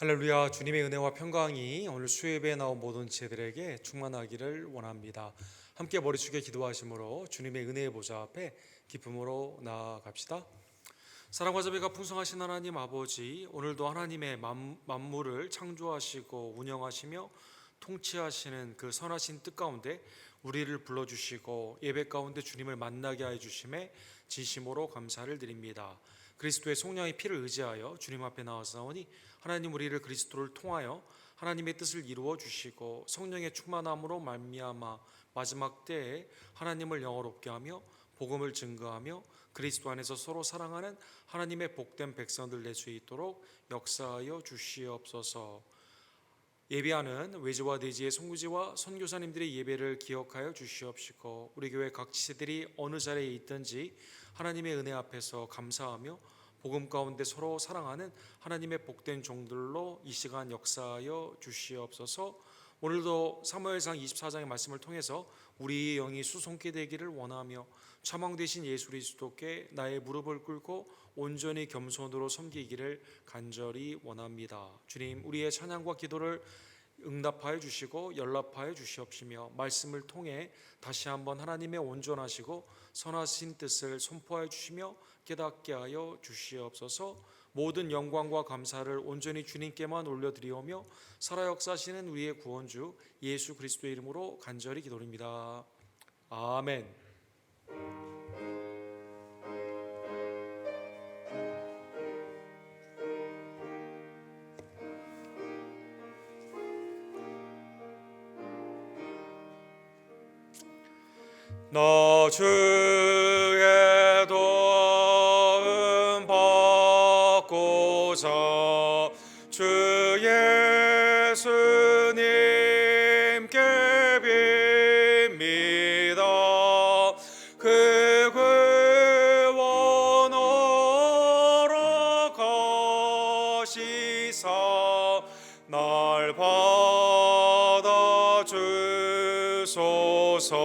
할렐루야. 주님의 은혜와 평강이 오늘 수요예배에 나온 모든 제들에게 충만하기를 원합니다. 함께 머리 숙여 기도하심으로 주님의 은혜의 보좌 앞에 기쁨으로 나아갑시다. 사랑과 자비가 풍성하신 하나님 아버지, 오늘도 하나님의 만물을 창조하시고 운영하시며 통치하시는 그 선하신 뜻 가운데 우리를 불러주시고 예배 가운데 주님을 만나게 하여 주심에 진심으로 감사를 드립니다. 그리스도의 속량의 피를 의지하여 주님 앞에 나와서오니 하나님, 우리를 그리스도를 통하여 하나님의 뜻을 이루어 주시고 성령의 충만함으로 말미암아 마지막 때에 하나님을 영화롭게 하며 복음을 증거하며 그리스도 안에서 서로 사랑하는 하나님의 복된 백성들 될 수 있도록 역사하여 주시옵소서. 예배하는 외지와 내지의 송구지와 선교사님들의 예배를 기억하여 주시옵시고, 우리 교회 각 지체들이 어느 자리에 있든지 하나님의 은혜 앞에서 감사하며 복음 가운데 서로 사랑하는 하나님의 복된 종들로 이 시간 역사하여 주시옵소서. 오늘도 사무엘상 24장의 말씀을 통해서 우리의 영이 수송케 되기를 원하며 차망 되신 예수 그리스도께 나의 무릎을 꿇고 온전히 겸손으로 섬기기를 간절히 원합니다. 주님, 우리의 찬양과 기도를 응답하여 주시고 연락하여 주시옵시며 말씀을 통해 다시 한번 하나님의 온전하시고 선하신 뜻을 선포하여 주시며 깨닫게 하여 주시옵소서. 모든 영광과 감사를 온전히 주님께만 올려드리오며 살아 역사하시는 우리의 구원주 예수 그리스도의 이름으로 간절히 기도드립니다. 아멘. 나 주의 도움 받고자 주 예수님께 빕니다. 그 구원하러 가시사 날 받아 주소서.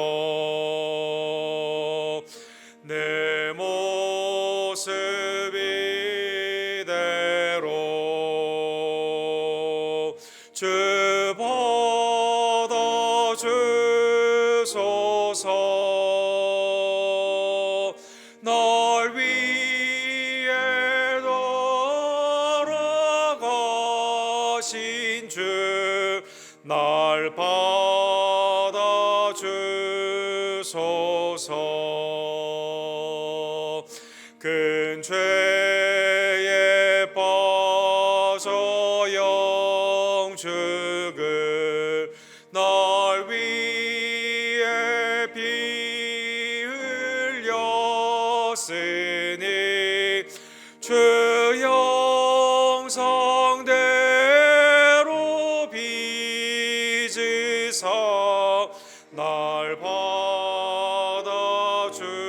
내 모습 이대로 주 받아 주소서. 날 위해 돌아가신 주 날 받아 주소서. 큰 죄에 빠져 영죽을 날 위해 피 흘렸으니 주 형상대로 빚으사 날 받아 주소서.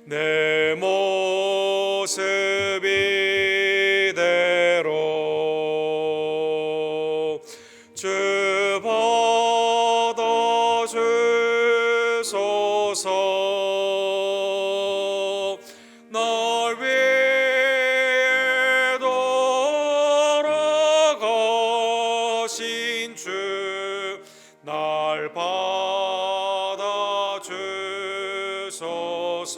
내 모습 이대로 주 받아 주소서. 날 위해 돌아가신 주 날 받아 주소서.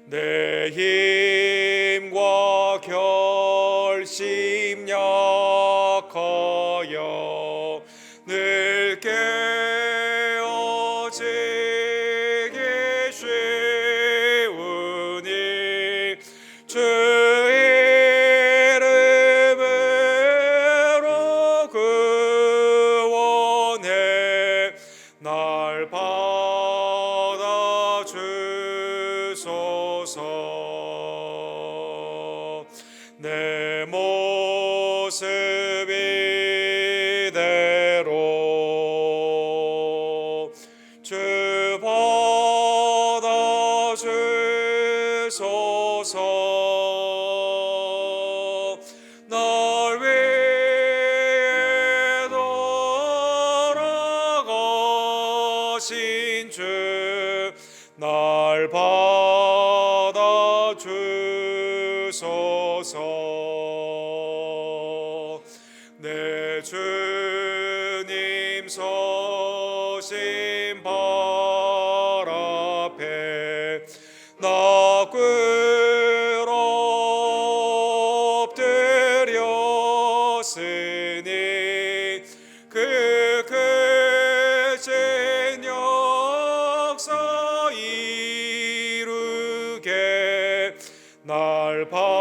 내 힘과 결심 약하여 늘 깨어지기 쉬우니 주 이름으로 구원해 날 받아 주소서. 내 모습 이대로 주 받아 주소서. 날 위해 돌아가신 주 날 받아 주님 서신 발 앞에 나 엎드렸으니 그 크신 역사 이루게 날 받아주소서.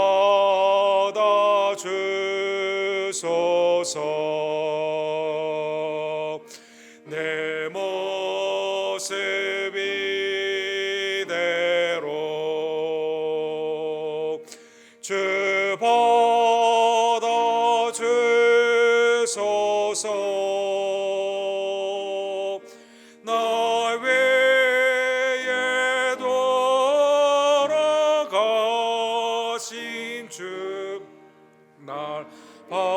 내 모습 이대로 주 받아주소서. 나 외에 돌아가신 주 날 받아주소서.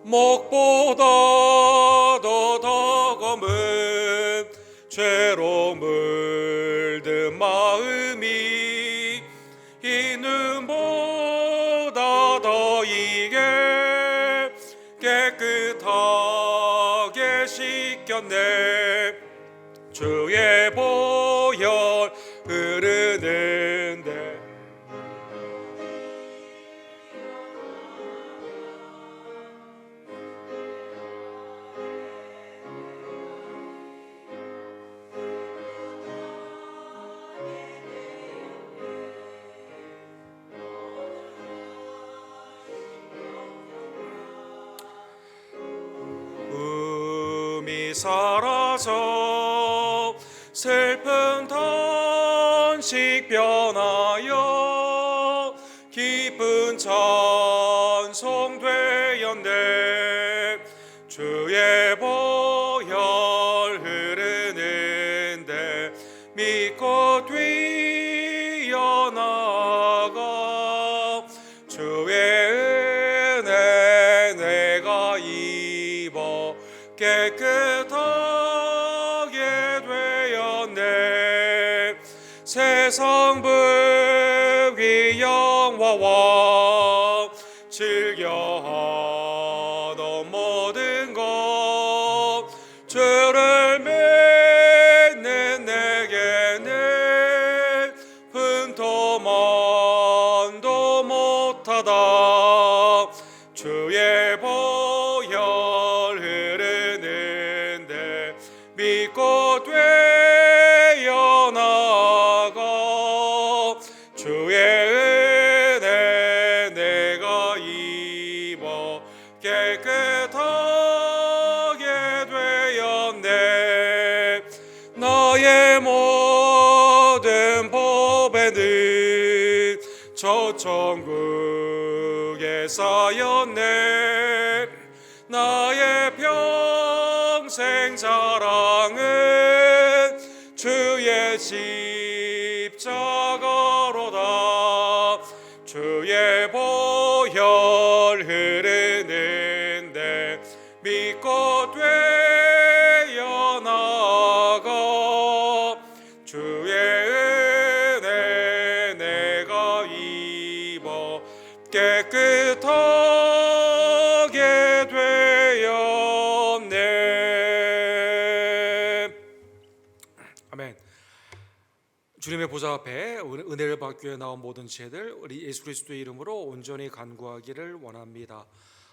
목보다 더 덕음은 죄로 물든 마음이 이 눈보다 더 이게 깨끗하게 씻겼네. 주의 보혈 흐르는데 음이 사라져 슬픈 탄식 변하여 기쁜 찬송 되었네. 주의 보혈 흐르는데 믿고 뛰어나가 주의 은혜 내가 입어 깨끗하게 되었네. 세상 불귀 영화와 즐겨하던 모든 것 주를 믿는 내게는 분토만도 못하다. 주의 보혈 흐르는데 믿고 되어나가 주의 은혜 내가 입어 깨끗하게 되었네. 나의 모든 법에는 저 천국에 쌓였네. 나의 평생 자랑은 주의 십자가로다. 주의 보혈 흐르는데 믿고 되어나가 주의 은혜 내가 입어 깨끗하게 되었네. 아멘. 주님의 보좌 앞에 은혜를 받기 위해 나온 모든 죄들 우리 예수 그리스도의 이름으로 온전히 간구하기를 원합니다.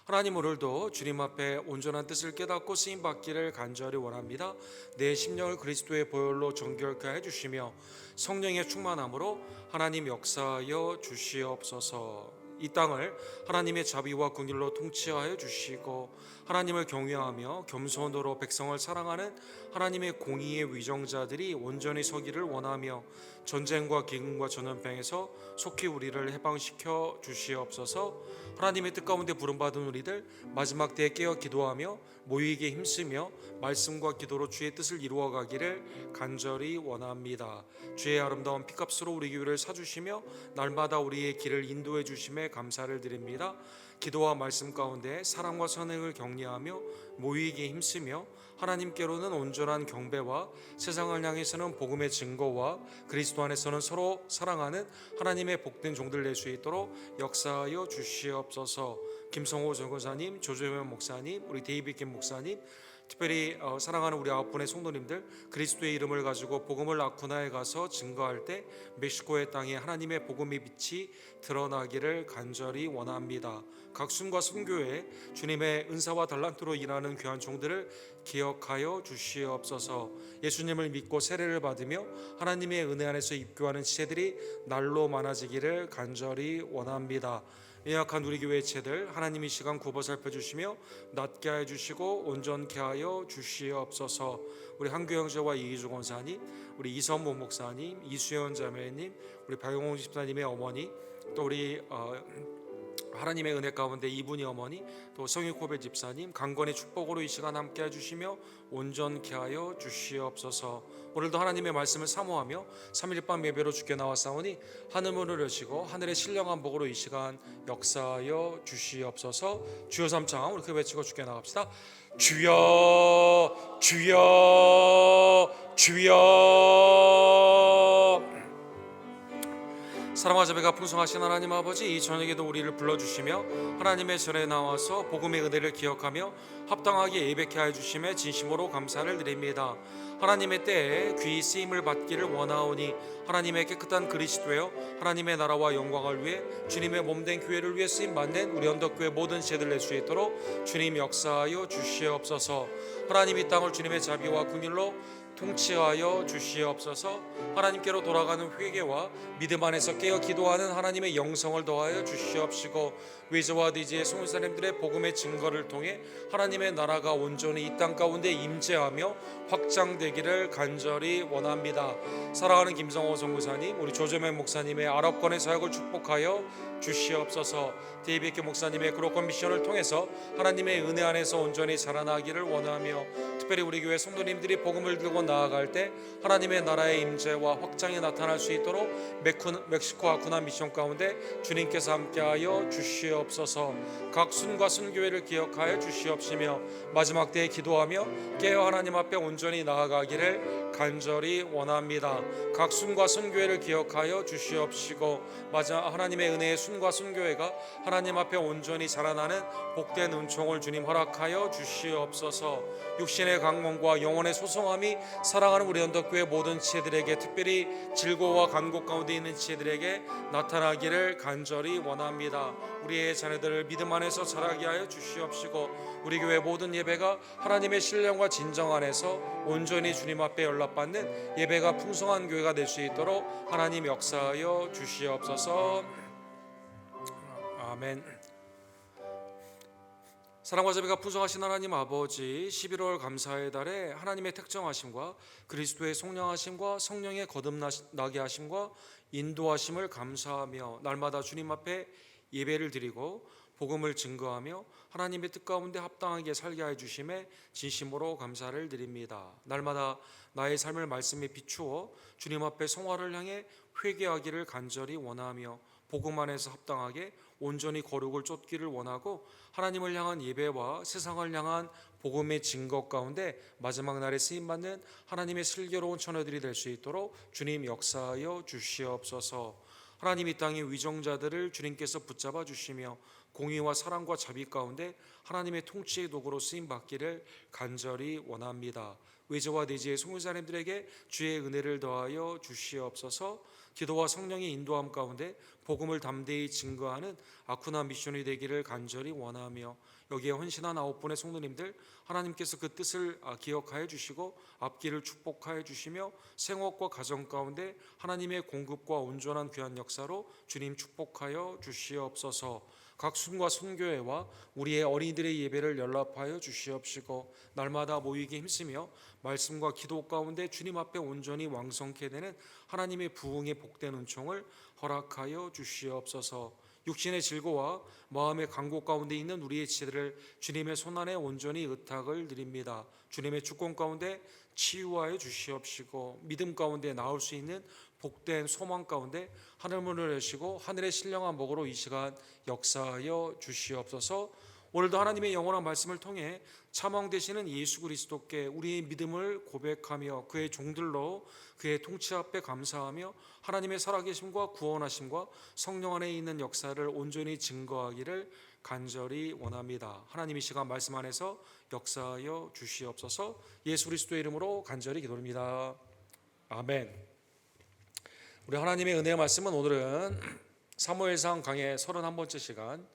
하나님, 오늘도 주님 앞에 온전한 뜻을 깨닫고 쓰임 받기를 간절히 원합니다. 내 심령을 그리스도의 보혈로 정결케 해주시며 성령의 충만함으로 하나님 역사하여 주시옵소서. 이 땅을 하나님의 자비와 긍휼로 통치하여 주시고 하나님을 경외하며 겸손으로 백성을 사랑하는 하나님의 공의의 위정자들이 온전히 서기를 원하며 전쟁과 기근과 전염병에서 속히 우리를 해방시켜 주시옵소서. 하나님의 뜻 가운데 부름받은 우리들 마지막 때에 깨어 기도하며 모이게 힘쓰며 말씀과 기도로 주의 뜻을 이루어가기를 간절히 원합니다. 주의 아름다운 피값으로 우리 교회를 사주시며 날마다 우리의 길을 인도해 주심에 감사를 드립니다. 기도와 말씀 가운데 사랑과 선행을 격려하며 모이기에 힘쓰며 하나님께로는 온전한 경배와 세상을 향해서는 복음의 증거와 그리스도 안에서는 서로 사랑하는 하나님의 복된 종들 될 수 있도록 역사하여 주시옵소서. 김성호 전도사님, 조조현 목사님, 우리 데이빗 김 목사님, 특별히 사랑하는 우리 9분의 성도님들, 그리스도의 이름을 가지고 복음을 아쿠나에 가서 증거할 때 멕시코의 땅에 하나님의 복음의 빛이 드러나기를 간절히 원합니다. 각 순과 순교회 주님의 은사와 달란트로 일하는 귀한 종들을 기억하여 주시옵소서. 예수님을 믿고 세례를 받으며 하나님의 은혜 안에서 입교하는 지체들이 날로 많아지기를 간절히 원합니다. 연약한 우리 교회 지체들 하나님이 시간 굽어 살펴주시며 낫게 하여 주시고 온전케 하여 주시옵소서. 우리 한규 형제와 이기주 권사님, 우리 이선모 목사님, 이수연 자매님, 우리 박영홍 집사님의 어머니, 또 우리 하나님의 은혜 가운데 이분이 어머니, 또 성유코베 집사님 강건의 축복으로 이 시간 함께 해주시며 온전케 하여 주시옵소서. 오늘도 하나님의 말씀을 사모하며 3일 밤 예배로 주께 나왔사오니 하늘 문을 여시고 하늘의 신령한 복으로 이 시간 역사하여 주시옵소서. 주여 삼창 우리 그 외치고 주께 나갑시다. 주여 주여 주여. 사랑과 자비가 풍성하신 하나님 아버지, 이 저녁에도 우리를 불러주시며 하나님의 전에 나와서 복음의 은혜를 기억하며 합당하게 예배케 하여 주심에 진심으로 감사를 드립니다. 하나님의 때에 귀히 쓰임을 받기를 원하오니 하나님의 깨끗한 그리스도여 하나님의 나라와 영광을 위해 주님의 몸된 교회를 위해 쓰임받는 우리 언덕교회 모든 지체들 낼 수 있도록 주님 역사하여 주시옵소서. 하나님 이 땅을 주님의 자비와 긍휼로 통치하여 주시옵소서. 하나님께로 돌아가는 회개와 믿음 안에서 깨어 기도하는 하나님의 영성을 더하여 주시옵시고 외저와 니지의 송사람들의 복음의 증거를 통해 하나님의 나라가 온전히 이 땅 가운데 임재하며 확장되기를 간절히 원합니다. 사랑하는 김성호 선교사님, 우리 조재맨 목사님의 아랍권의 사역을 축복하여 주시옵소서. 데이비드 목사님의 그로건 미션을 통해서 하나님의 은혜 안에서 온전히 자라나기를 원하며 특별히 우리 교회 성도님들이 복음을 들고 나아갈 때 하나님의 나라의 임재와 확장이 나타날 수 있도록 멕시코 아쿠나 미션 가운데 주님께서 함께하여 주시옵소서. 각 순과 순교회를 기억하여 주시옵시며 마지막 때에 기도하며 깨어 하나님 앞에 온전히 나아가기를 간절히 원합니다. 각 순과 순교회를 기억하여 주시옵시고 마지막 하나님의 은혜의 순과 순교회가 하나님 앞에 온전히 자라나는 복된 은총을 주님 허락하여 주시옵소서. 육신의 강건과 영혼의 소성함이 사랑하는 우리 언덕교회 모든 지체들에게, 특별히 질고와 간곡 가운데 있는 지체들에게 나타나기를 간절히 원합니다. 우리의 자녀들을 믿음 안에서 자라게 하여 주시옵시고 우리 교회 모든 예배가 하나님의 신령과 진정 안에서 온전히 주님 앞에 연락받는 예배가 풍성한 교회가 될 수 있도록 하나님 역사하여 주시옵소서. 아멘. 사랑과 자비가 풍성하신 하나님 아버지, 11월 감사의 달에 하나님의 택정하심과 그리스도의 속량하심과 성령의 거듭나게 하심과 인도하심을 감사하며 날마다 주님 앞에 예배를 드리고 복음을 증거하며 하나님의 뜻 가운데 합당하게 살게 해 주심에 진심으로 감사를 드립니다. 날마다 나의 삶을 말씀에 비추어 주님 앞에 성화를 향해 회개하기를 간절히 원하며 복음 안에서 합당하게 온전히 거룩을 쫓기를 원하고 하나님을 향한 예배와 세상을 향한 복음의 증거 가운데 마지막 날에 쓰임받는 하나님의 슬기로운 처녀들이 될 수 있도록 주님 역사하여 주시옵소서. 하나님 이 땅의 위정자들을 주님께서 붙잡아 주시며 공의와 사랑과 자비 가운데 하나님의 통치의 도구로 쓰임받기를 간절히 원합니다. 외저와 내지의 송유사님들에게 주의 은혜를 더하여 주시옵소서. 기도와 성령의 인도함 가운데 복음을 담대히 증거하는 아쿠나 미션이 되기를 간절히 원하며 여기에 헌신한 9분의 성도님들 하나님께서 그 뜻을 기억하여 주시고 앞길을 축복하여 주시며 생업과 가정 가운데 하나님의 공급과 온전한 귀한 역사로 주님 축복하여 주시옵소서. 각 순과 순교회와 우리의 어린이들의 예배를 연락하여 주시옵시고 날마다 모이기 힘쓰며 말씀과 기도 가운데 주님 앞에 온전히 왕성케 되는 하나님의 부흥의 복된 은총을 허락하여 주시옵소서. 육신의 질고와 마음의 간고 가운데 있는 우리의 지체들을 주님의 손안에 온전히 의탁을 드립니다. 주님의 주권 가운데 치유하여 주시옵시고 믿음 가운데 나올 수 있는 복된 소망 가운데 하늘문을 여시고 하늘의 신령한 목으로 이 시간 역사하여 주시옵소서. 오늘도 하나님의 영원한 말씀을 통해 차망 되시는 예수 그리스도께 우리의 믿음을 고백하며 그의 종들로 그의 통치 앞에 감사하며 하나님의 살아계심과 구원하심과 성령 안에 있는 역사를 온전히 증거하기를 간절히 원합니다. 하나님 이 시간 말씀 안에서 역사하여 주시옵소서. 예수 그리스도의 이름으로 간절히 기도합니다. 아멘. 우리 하나님의 은혜의 말씀은 오늘은 사무엘상 강의 31번째 시간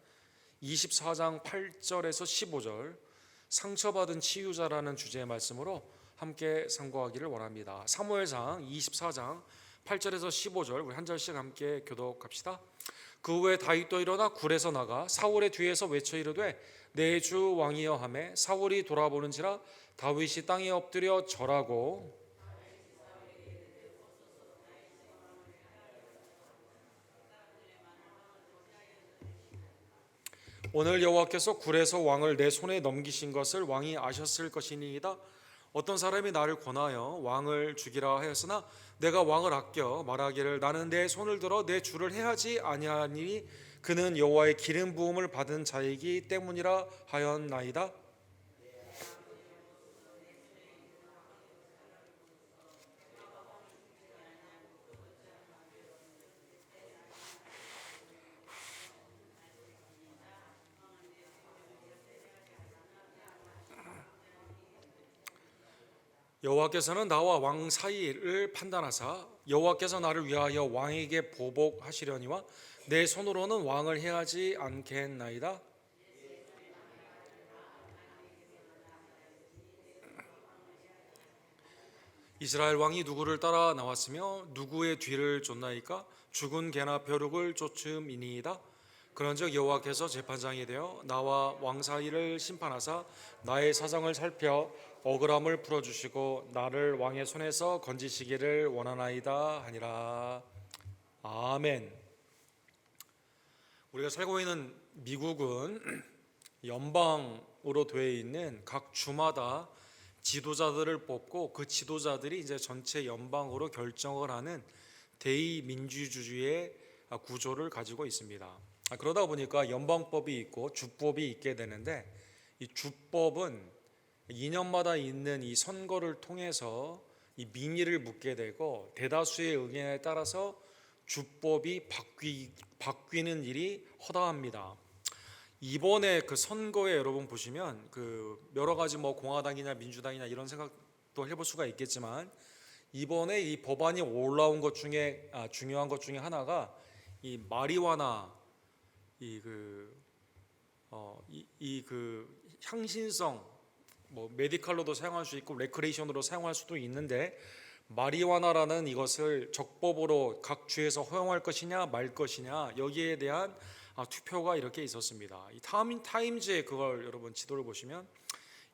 24장 8절에서 15절 상처받은 치유자라는 주제의 말씀으로 함께 상고하기를 원합니다. 사무엘상 24장 8절에서 15절 우리 한 절씩 함께 교독합시다. 그 후에 다윗도 일어나 굴에서 나가 사울의 뒤에서 외쳐 이르되 내 주 왕이여 하매 사울이 돌아보는지라 다윗이 땅에 엎드려 절하고 오늘 여호와께서 굴에서 왕을 내 손에 넘기신 것을 왕이 아셨을 것이니이다. 어떤 사람이 나를 권하여 왕을 죽이라 하였으나 내가 왕을 아껴 말하기를 나는 내 손을 들어 내 주를 해하지 아니하니 그는 여호와의 기름 부음을 받은 자이기 때문이라 하였나이다. 여호와께서는 나와 왕 사이를 판단하사 여호와께서 나를 위하여 왕에게 보복하시려니와 내 손으로는 왕을 해하지 않겠나이다. 이스라엘 왕이 누구를 따라 나왔으며 누구의 뒤를 쫓나이까? 죽은 개나 벼룩을 쫓음이니이다. 그런즉 여호와께서 재판장이 되어 나와 왕 사이를 심판하사 나의 사정을 살펴 억울함을 풀어주시고 나를 왕의 손에서 건지시기를 원하나이다 하니라. 아멘. 우리가 살고 있는 미국은 연방으로 되어 있는 각 주마다 지도자들을 뽑고 그 지도자들이 이제 전체 연방으로 결정을 하는 대의민주주의의 구조를 가지고 있습니다. 그러다 보니까 연방법이 있고 주법이 있게 되는데 이 주법은 2년마다 있는 이 선거를 통해서 이 민의를 묻게 되고 대다수의 의견에 따라서 주법이 바뀌는 일이 허다합니다. 이번에 그 선거에 여러분 보시면 그 여러 가지 뭐 공화당이냐 민주당이냐 이런 생각도 해볼 수가 있겠지만 이번에 이 법안이 올라온 것 중에 중요한 것 중에 하나가 이 마리화나 향신성 뭐 메디칼로도 사용할 수 있고 레크레이션으로 사용할 수도 있는데 마리화나라는 이것을 적법으로 각 주에서 허용할 것이냐 말 것이냐 여기에 대한 투표가 이렇게 있었습니다. 이 타임즈의 그걸 여러분 지도를 보시면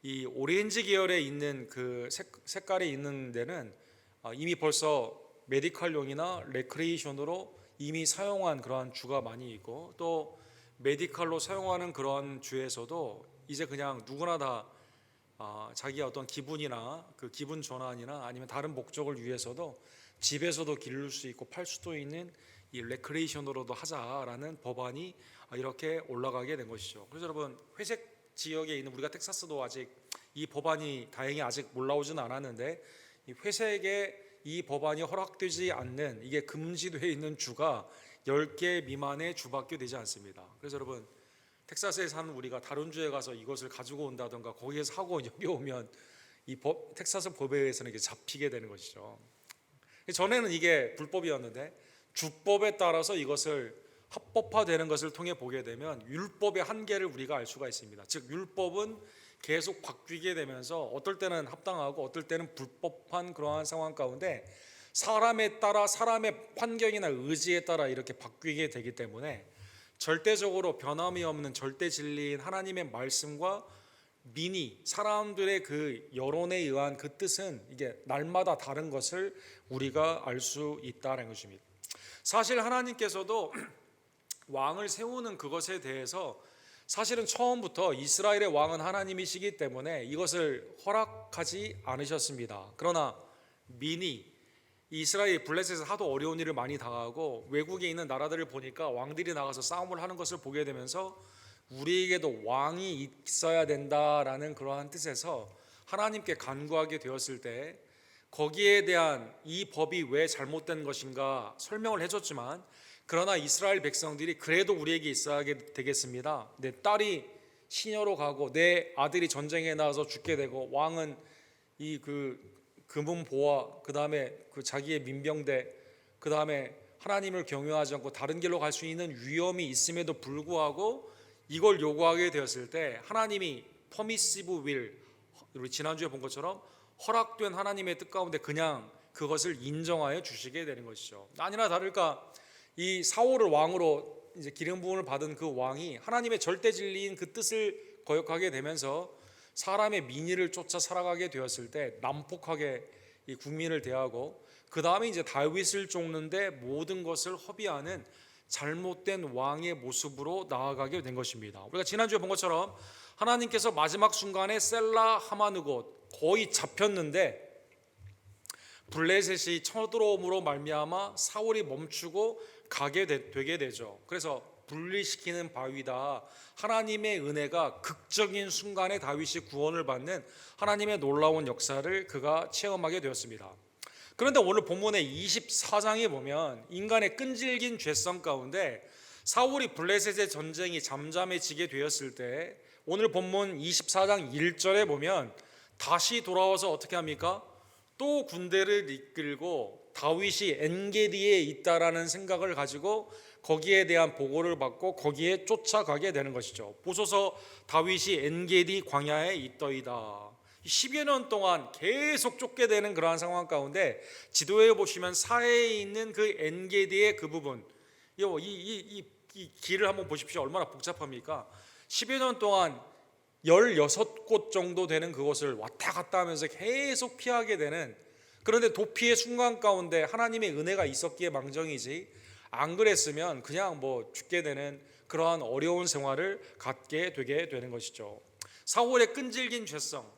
이 오렌지 계열에 있는 그 색깔이 있는 데는 이미 벌써 메디칼용이나 레크레이션으로 이미 사용한 그러한 주가 많이 있고 또 메디칼로 사용하는 그런 주에서도 이제 그냥 누구나 다 자기의 어떤 기분이나 그 기분 전환이나 아니면 다른 목적을 위해서도 집에서도 기를 수 있고 팔 수도 있는 이 레크레이션으로도 하자라는 법안이 이렇게 올라가게 된 것이죠. 그래서 여러분 회색 지역에 있는 우리가 텍사스도 아직 이 법안이 다행히 아직 올라오지는 않았는데 이 회색에 이 법안이 허락되지 않는 이게 금지되어 있는 주가 10개 미만의 주밖에 되지 않습니다. 그래서 여러분 텍사스에 사는 우리가 다른 주에 가서 이것을 가지고 온다던가 거기에서 하고 여기 오면 이 텍사스 법에 의해서는 이게 잡히게 되는 것이죠. 전에는 이게 불법이었는데 주법에 따라서 이것을 합법화되는 것을 통해 보게 되면 율법의 한계를 우리가 알 수가 있습니다. 즉 율법은 계속 바뀌게 되면서 어떨 때는 합당하고 어떨 때는 불법한 그러한 상황 가운데 사람에 따라 사람의 환경이나 의지에 따라 이렇게 바뀌게 되기 때문에 절대적으로 변함이 없는 절대 진리인 하나님의 말씀과 민의, 사람들의 그 여론에 의한 그 뜻은 이게 날마다 다른 것을 우리가 알 수 있다는 것입니다. 사실 하나님께서도 왕을 세우는 그것에 대해서 사실은 처음부터 이스라엘의 왕은 하나님이시기 때문에 이것을 허락하지 않으셨습니다. 그러나 민의, 이 이스라엘 블레셋에서 하도 어려운 일을 많이 당하고 외국에 있는 나라들을 보니까 왕들이 나가서 싸움을 하는 것을 보게 되면서 우리에게도 왕이 있어야 된다라는 그러한 뜻에서 하나님께 간구하게 되었을 때 거기에 대한 이 법이 왜 잘못된 것인가 설명을 해줬지만, 그러나 이스라엘 백성들이 그래도 우리에게 있어야 되겠습니다, 내 딸이 시녀로 가고 내 아들이 전쟁에 나가서 죽게 되고 왕은 이 금은보화, 그 다음에 그 자기의 민병대, 그 다음에 하나님을 경외하지 않고 다른 길로 갈 수 있는 위험이 있음에도 불구하고 이걸 요구하게 되었을 때 하나님이 permissive will, 우리 지난주에 본 것처럼 허락된 하나님의 뜻 가운데 그냥 그것을 인정하여 주시게 되는 것이죠. 아니나 다를까 이 사울을 왕으로 이제 기름 부음을 받은 그 왕이 하나님의 절대 진리인 그 뜻을 거역하게 되면서 사람의 민의를 쫓아 살아가게 되었을 때 난폭하게 이 국민을 대하고, 그 다음에 이제 다윗을 쫓는데 모든 것을 허비하는 잘못된 왕의 모습으로 나아가게 된 것입니다. 우리가 지난주에 본 것처럼 하나님께서 마지막 순간에 셀라 하마느곳 거의 잡혔는데 블레셋이 쳐들어옴으로 말미암아 사울이 멈추고 되게 되죠. 그래서 분리시키는 바위다, 하나님의 은혜가 극적인 순간에 다윗이 구원을 받는 하나님의 놀라운 역사를 그가 체험하게 되었습니다. 그런데 오늘 본문의 24장에 보면 인간의 끈질긴 죄성 가운데 사울이 블레셋의 전쟁이 잠잠해지게 되었을 때 오늘 본문 24장 1절에 보면 다시 돌아와서 어떻게 합니까? 또 군대를 이끌고 다윗이 엔게디에 있다라는 생각을 가지고 거기에 대한 보고를 받고 거기에 쫓아가게 되는 것이죠. 보소서 다윗이 엔게디 광야에 있더이다. 10여 년 동안 계속 쫓게 되는 그러한 상황 가운데 지도에 보시면 사해에 있는 그 엔게디의 그 부분, 이 길을 한번 보십시오. 얼마나 복잡합니까? 10여 년 동안 16곳 정도 되는 그곳을 왔다 갔다 하면서 계속 피하게 되는, 그런데 도피의 순간 가운데 하나님의 은혜가 있었기에 망정이지 안 그랬으면 그냥 죽게 되는 그러한 어려운 생활을 갖게 되게 되는 것이죠. 사울의 끈질긴 죄성,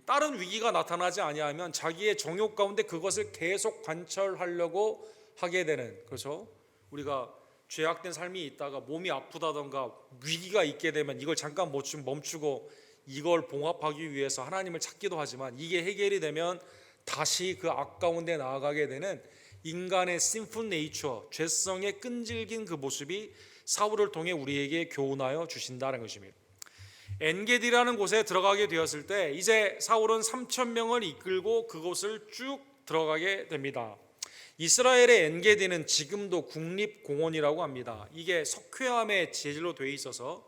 다른 위기가 나타나지 아니하면 자기의 정욕 가운데 그것을 계속 관철하려고 하게 되는, 그렇죠? 우리가 죄악된 삶이 있다가 몸이 아프다던가 위기가 있게 되면 이걸 잠깐 멈추고 이걸 봉합하기 위해서 하나님을 찾기도 하지만 이게 해결이 되면 다시 그 악 가운데 나아가게 되는 인간의 sinful nature, 죄성의 끈질긴 그 모습이 사울을 통해 우리에게 교훈하여 주신다는 것입니다. 엔게디라는 곳에 들어가게 되었을 때 이제 사울은 3,000명을 이끌고 그곳을 쭉 들어가게 됩니다. 이스라엘의 엔게디는 지금도 국립공원이라고 합니다. 이게 석회암의 재질로 되어 있어서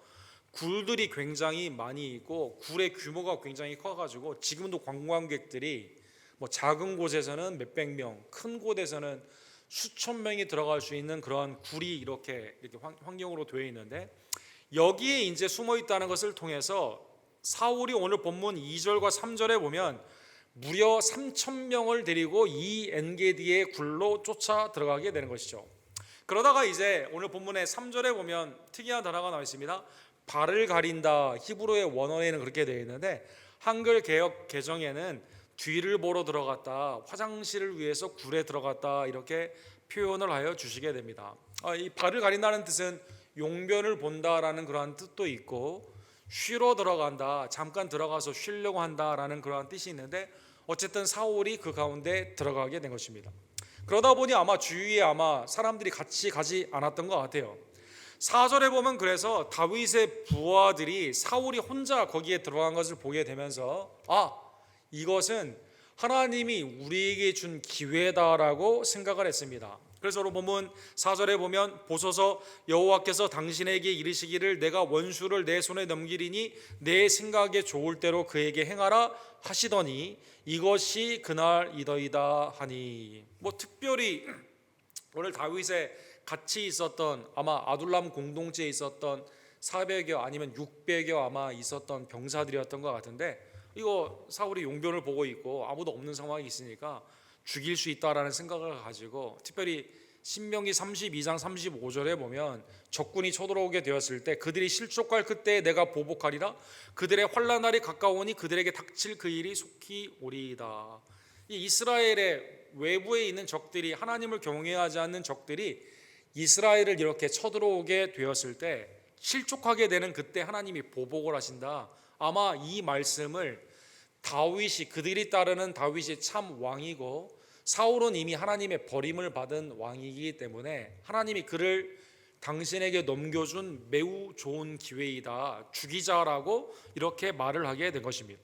굴들이 굉장히 많이 있고 굴의 규모가 굉장히 커가지고 지금도 관광객들이 작은 곳에서는 몇백 명, 큰 곳에서는 수천 명이 들어갈 수 있는 그러한 굴이 이렇게 환경으로 되어 있는데, 여기에 이제 숨어 있다는 것을 통해서 사울이 오늘 본문 2절과 3절에 보면 무려 3,000명을 데리고 이 엔게디의 굴로 쫓아 들어가게 되는 것이죠. 그러다가 이제 오늘 본문의 3절에 보면 특이한 단어가 나와 있습니다. 발을 가린다. 히브리어의 원어에는 그렇게 되어 있는데 한글 개역 개정에는 뒤를 보러 들어갔다, 화장실을 위해서 굴에 들어갔다, 이렇게 표현을 하여 주시게 됩니다. 이 발을 가린다는 뜻은 용변을 본다라는 그러한 뜻도 있고 쉬러 들어간다, 잠깐 들어가서 쉬려고 한다라는 그러한 뜻이 있는데 어쨌든 사울이 그 가운데 들어가게 된 것입니다. 그러다 보니 아마 주위에 사람들이 같이 가지 않았던 것 같아요. 4절에 보면 그래서 다윗의 부하들이 사울이 혼자 거기에 들어간 것을 보게 되면서 이것은 하나님이 우리에게 준 기회다라고 생각을 했습니다. 그래서 본문 4절에 보면 보소서 여호와께서 당신에게 이르시기를 내가 원수를 내 손에 넘기리니 내 생각에 좋을 대로 그에게 행하라 하시더니 이것이 그날이더이다 하니. 특별히 오늘 다윗의 같이 있었던 아마 아둘람 공동체에 있었던 400여 아니면 600여 아마 있었던 병사들이었던 것 같은데, 이거 사울이 용변을 보고 있고 아무도 없는 상황이 있으니까 죽일 수 있다라는 생각을 가지고, 특별히 신명기 32장 35절에 보면 적군이 쳐들어오게 되었을 때 그들이 실족할 그때 내가 보복하리라, 그들의 환난날이 가까우니 그들에게 닥칠 그 일이 속히 오리이다. 이 이스라엘의 외부에 있는 적들이, 하나님을 경외하지 않는 적들이 이스라엘을 이렇게 쳐들어오게 되었을 때 실족하게 되는 그때 하나님이 보복을 하신다. 아마 이 말씀을 다윗이, 그들이 따르는 다윗이 참 왕이고 사울은 이미 하나님의 버림을 받은 왕이기 때문에 하나님이 그를 당신에게 넘겨준 매우 좋은 기회이다, 죽이자라고 이렇게 말을 하게 된 것입니다.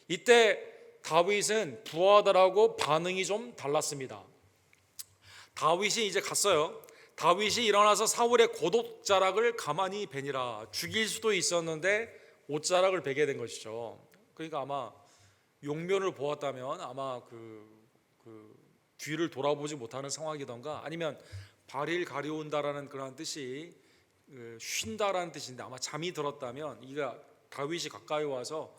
이때 다윗은 부하들하고 반응이 좀 달랐습니다. 다윗이 이제 갔어요. 다윗이 일어나서 사울의 겉옷자락을 가만히 베니라. 죽일 수도 있었는데 옷자락을 베게 된 것이죠. 그러니까 아마 용면을 보았다면 아마 그 뒤를 돌아보지 못하는 상황이던가, 아니면 발을 가려운다라는 그런 뜻이 쉰다라는 뜻인데 아마 잠이 들었다면 이가 다윗이 가까이 와서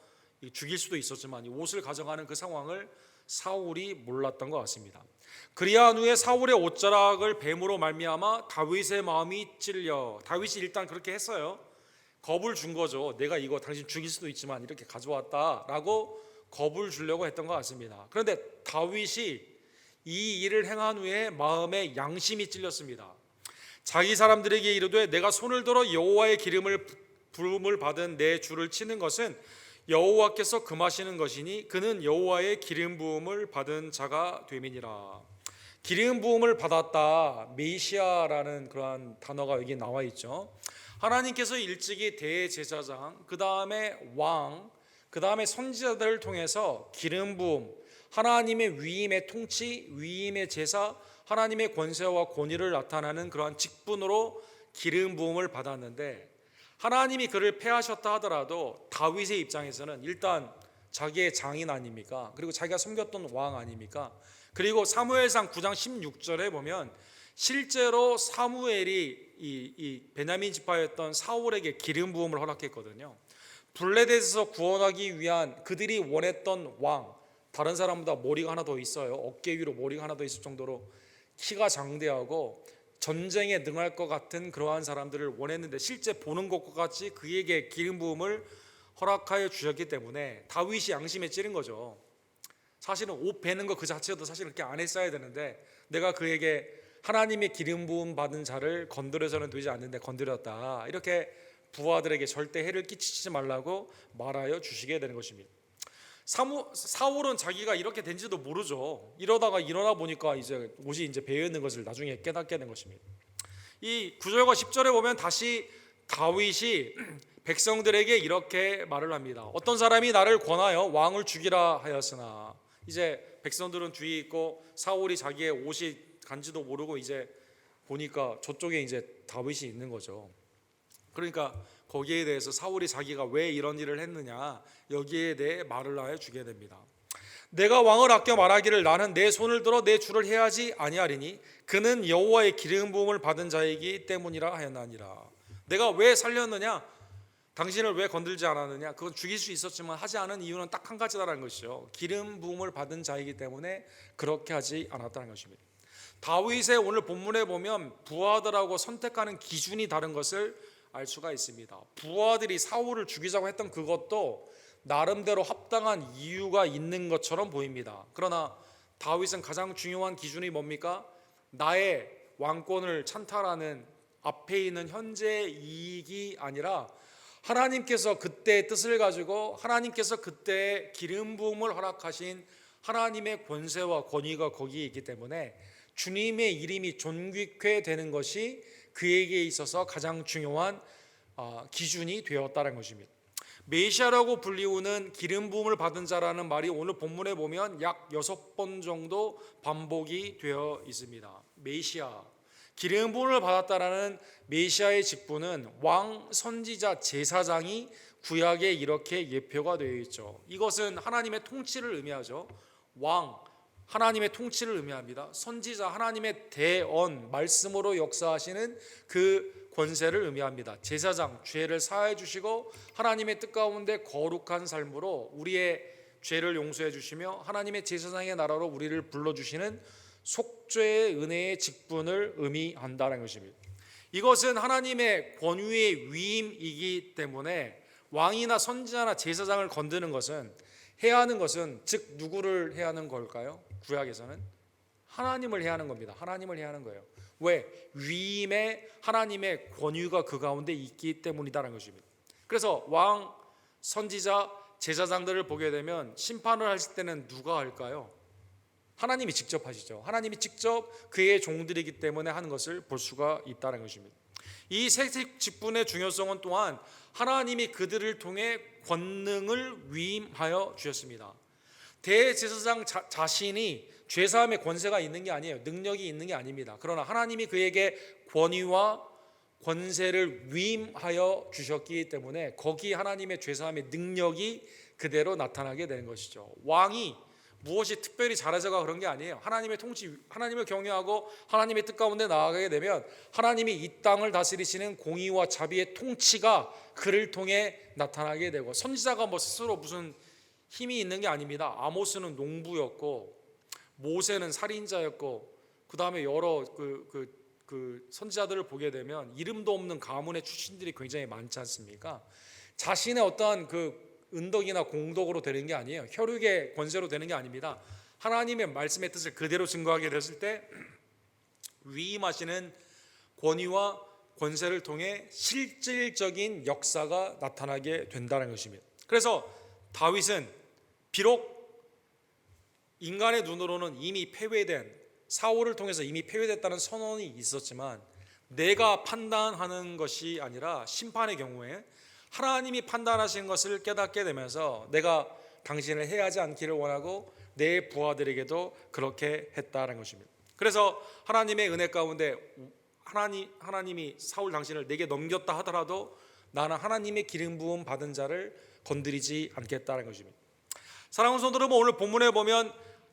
죽일 수도 있었지만 이 옷을 가져가는 그 상황을 사울이 몰랐던 것 같습니다. 그리한 후에 사울의 옷자락을 뱀으로 말미암아 다윗의 마음이 찔려, 다윗이 일단 그렇게 했어요. 겁을 준 거죠. 내가 이거 당신 죽일 수도 있지만 이렇게 가져왔다라고 겁을 주려고 했던 것 같습니다. 그런데 다윗이 이 일을 행한 후에 마음에 양심이 찔렸습니다. 자기 사람들에게 이르되 내가 손을 들어 여호와의 기름을 부름을 받은 내 주를 치는 것은 여호와께서 금하시는 것이니 그는 여호와의 기름 부음을 받은 자가 됨이니라. 기름 부음을 받았다, 메시아라는 그러한 단어가 여기 나와 있죠. 하나님께서 일찍이 대제사장, 그 다음에 왕, 그 다음에 선지자들을 통해서 기름 부음, 하나님의 위임의 통치, 위임의 제사, 하나님의 권세와 권위를 나타나는 그러한 직분으로 기름 부음을 받았는데, 하나님이 그를 폐하셨다 하더라도 다윗의 입장에서는 일단 자기의 장인 아닙니까? 그리고 자기가 섬겼던 왕 아닙니까? 그리고 사무엘상 9장 16절에 보면 실제로 사무엘이 이 베냐민 지파였던 사울에게 기름 부음을 허락했거든요. 블레셋에서 구원하기 위한 그들이 원했던 왕, 다른 사람보다 머리가 하나 더 있어요. 어깨 위로 머리가 하나 더 있을 정도로 키가 장대하고 전쟁에 능할 것 같은 그러한 사람들을 원했는데 실제 보는 것과 같이 그에게 기름 부음을 허락하여 주셨기 때문에 다윗이 양심에 찌른 거죠. 사실은 옷 베는 거 그 자체도 사실 그렇게 안 했어야 되는데 내가 그에게 하나님의 기름 부음 받은 자를 건드려서는 되지 않는데 건드렸다, 이렇게 부하들에게 절대 해를 끼치지 말라고 말하여 주시게 되는 것입니다. 사울은 자기가 이렇게 된지도 모르죠. 이러다가 일어나 보니까 이제 옷이 이제 베어 있는 것을 나중에 깨닫게 된 것입니다. 이 9절과 10절에 보면 다시 다윗이 백성들에게 이렇게 말을 합니다. 어떤 사람이 나를 권하여 왕을 죽이라 하였으나, 이제 백성들은 뒤에 있고 사울이 자기의 옷이 간지도 모르고 이제 보니까 저쪽에 이제 다윗이 있는 거죠. 그러니까 거기에 대해서 사울이 자기가 왜 이런 일을 했느냐, 여기에 대해 말을 하여 주게 됩니다. 내가 왕을 아껴 말하기를 나는 내 손을 들어 내 주를 해하지 아니하리니 그는 여호와의 기름 부음을 받은 자이기 때문이라 하였나니라. 내가 왜 살렸느냐, 당신을 왜 건들지 않았느냐, 그건 죽일 수 있었지만 하지 않은 이유는 딱 한 가지다라는 것이죠. 기름 부음을 받은 자이기 때문에 그렇게 하지 않았다는 것입니다. 다윗의 오늘 본문에 보면 부하들하고 선택하는 기준이 다른 것을 알 수가 있습니다. 부하들이 사울을 죽이자고 했던 그것도 나름대로 합당한 이유가 있는 것처럼 보입니다. 그러나 다윗은 가장 중요한 기준이 뭡니까? 나의 왕권을 찬탈하는 앞에 있는 현재의 이익이 아니라 하나님께서 그때의 뜻을 가지고 하나님께서 그때 기름 부음을 허락하신 하나님의 권세와 권위가 거기에 있기 때문에 주님의 이름이 존귀케 되는 것이 그에게 있어서 가장 중요한 기준이 되었다는 것입니다. 메시아라고 불리우는 기름 부음을 받은 자라는 말이 오늘 본문에 보면 약 6번 정도 반복이 되어 있습니다. 메시아, 기름 부음을 받았다라는 메시아의 직분은 왕, 선지자, 제사장이 구약에 이렇게 예표가 되어 있죠. 이것은 하나님의 통치를 의미하죠. 왕, 하나님의 통치를 의미합니다. 선지자, 하나님의 대언, 말씀으로 역사하시는 그 권세를 의미합니다. 제사장, 죄를 사하여 주시고 하나님의 뜻 가운데 거룩한 삶으로 우리의 죄를 용서해 주시며 하나님의 제사장의 나라로 우리를 불러주시는 속죄의 은혜의 직분을 의미한다는 것입니다. 이것은 하나님의 권위의 위임이기 때문에 왕이나 선지자나 제사장을 건드는 것은, 해야 하는 것은, 즉 누구를 해야 하는 걸까요? 구약에서는 하나님을 해하는 겁니다. 하나님을 해하는 거예요. 왜? 위임에 하나님의 권위가 그 가운데 있기 때문이다라는 것입니다. 그래서 왕, 선지자, 제사장들을 보게 되면 심판을 하실 때는 누가 할까요? 하나님이 직접 하시죠. 하나님이 직접 그의 종들이기 때문에 하는 것을 볼 수가 있다는 것입니다. 이 세 직분의 중요성은 또한 하나님이 그들을 통해 권능을 위임하여 주셨습니다. 대제사장 자신이 죄사함의 권세가 있는 게 아니에요. 능력이 있는 게 아닙니다. 그러나 하나님이 그에게 권위와 권세를 위임하여 주셨기 때문에 거기 하나님의 죄사함의 능력이 그대로 나타나게 되는 것이죠. 왕이 무엇이 특별히 잘해서가 그런 게 아니에요. 하나님의 통치, 하나님을 경외하고 하나님의 뜻 가운데 나아가게 되면 하나님이 이 땅을 다스리시는 공의와 자비의 통치가 그를 통해 나타나게 되고, 선지자가 뭐 스스로 무슨 힘이 있는 게 아닙니다. 아모스는 농부였고 모세는 살인자였고 그 다음에 여러 선지자들을 보게 되면 이름도 없는 가문의 출신들이 굉장히 많지 않습니까? 자신의 어떠한 은덕이나 공덕으로 되는 게 아니에요. 혈육의 권세로 되는 게 아닙니다. 하나님의 말씀의 뜻을 그대로 증거하게 됐을 때 위임하시는 권위와 권세를 통해 실질적인 역사가 나타나게 된다는 것입니다. 그래서 다윗은 비록 인간의 눈으로는 이미 패배된, 사울을 통해서 이미 패배됐다는 선언이 있었지만 내가 판단하는 것이 아니라 심판의 경우에 하나님이 판단하신 것을 깨닫게 되면서 내가 당신을 해하지 않기를 원하고 내 부하들에게도 그렇게 했다는 것입니다. 그래서 하나님의 은혜 가운데 하나님이 사울 당신을 내게 넘겼다 하더라도 나는 하나님의 기름 부음 받은 자를 건드리지 않겠다는 것입니다. 사랑하는 성도 여러분, 오늘 본문에 보면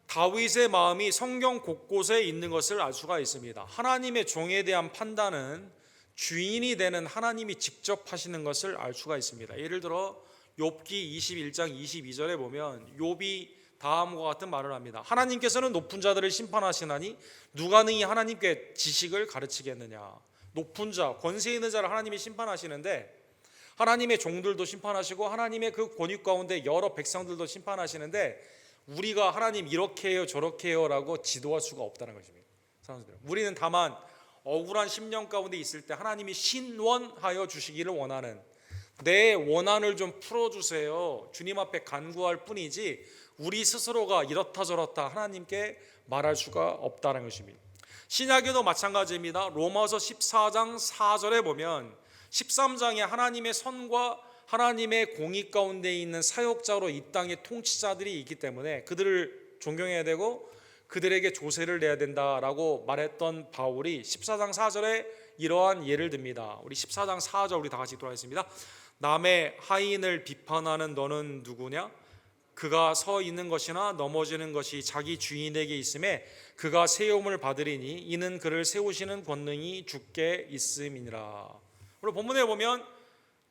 다윗의 마음이 성경 곳곳에 있는 것을 알 수가 있습니다. 하나님의 종에 대한 판단은 주인이 되는 하나님이 직접 하시는 것을 알 수가 있습니다. 예를 들어 욥기 21장 22절에 보면 욥이 다음과 같은 말을 합니다. 하나님께서는 높은 자들을 심판하시나니 누가 능히 하나님께 지식을 가르치겠느냐. 높은 자, 권세 있는 자를 하나님이 심판하시는데 하나님의 종들도 심판하시고 하나님의 그 권위 가운데 여러 백성들도 심판하시는데 우리가 하나님 이렇게 해요 저렇게 해요 라고 지도할 수가 없다는 것입니다. 우리는 다만 억울한 심령 가운데 있을 때 하나님이 신원하여 주시기를 원하는, 내 원한을 좀 풀어주세요, 주님 앞에 간구할 뿐이지 우리 스스로가 이렇다 저렇다 하나님께 말할 수가 없다는 것입니다. 신약에도 마찬가지입니다. 로마서 14장 4절에 보면 13장에 하나님의 선과 하나님의 공의 가운데 있는 사역자로 이 땅의 통치자들이 있기 때문에 그들을 존경해야 되고 그들에게 조세를 내야 된다라고 말했던 바울이 14장 4절에 이러한 예를 듭니다. 우리 14장 4절 우리 다 같이 돌아가겠습니다. 남의 하인을 비판하는 너는 누구냐? 그가 서 있는 것이나 넘어지는 것이 자기 주인에게 있음에 그가 세움을 받으리니 이는 그를 세우시는 권능이 주께 있음이니라. 오늘 본문에 보면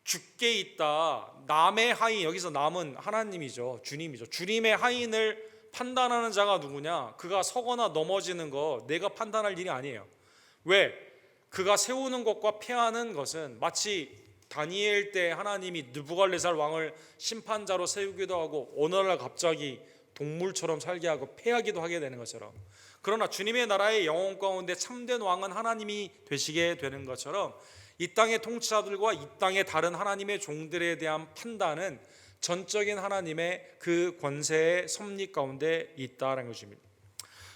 주께 있다. 남의 하인, 여기서 남은 하나님이죠. 주님이죠. 주님의 하인을 판단하는 자가 누구냐? 그가 서거나 넘어지는 거 내가 판단할 일이 아니에요. 왜? 그가 세우는 것과 패하는 것은 마치 다니엘 때 하나님이 느부갈네살 왕을 심판자로 세우기도 하고 오늘날 갑자기 동물처럼 살게 하고 패하기도 하게 되는 것처럼, 그러나 주님의 나라의 영혼 가운데 참된 왕은 하나님이 되시게 되는 것처럼 이 땅의 통치자들과 이 땅의 다른 하나님의 종들에 대한 판단은 전적인 하나님의 그 권세의 섭리 가운데 있다는 것입니다.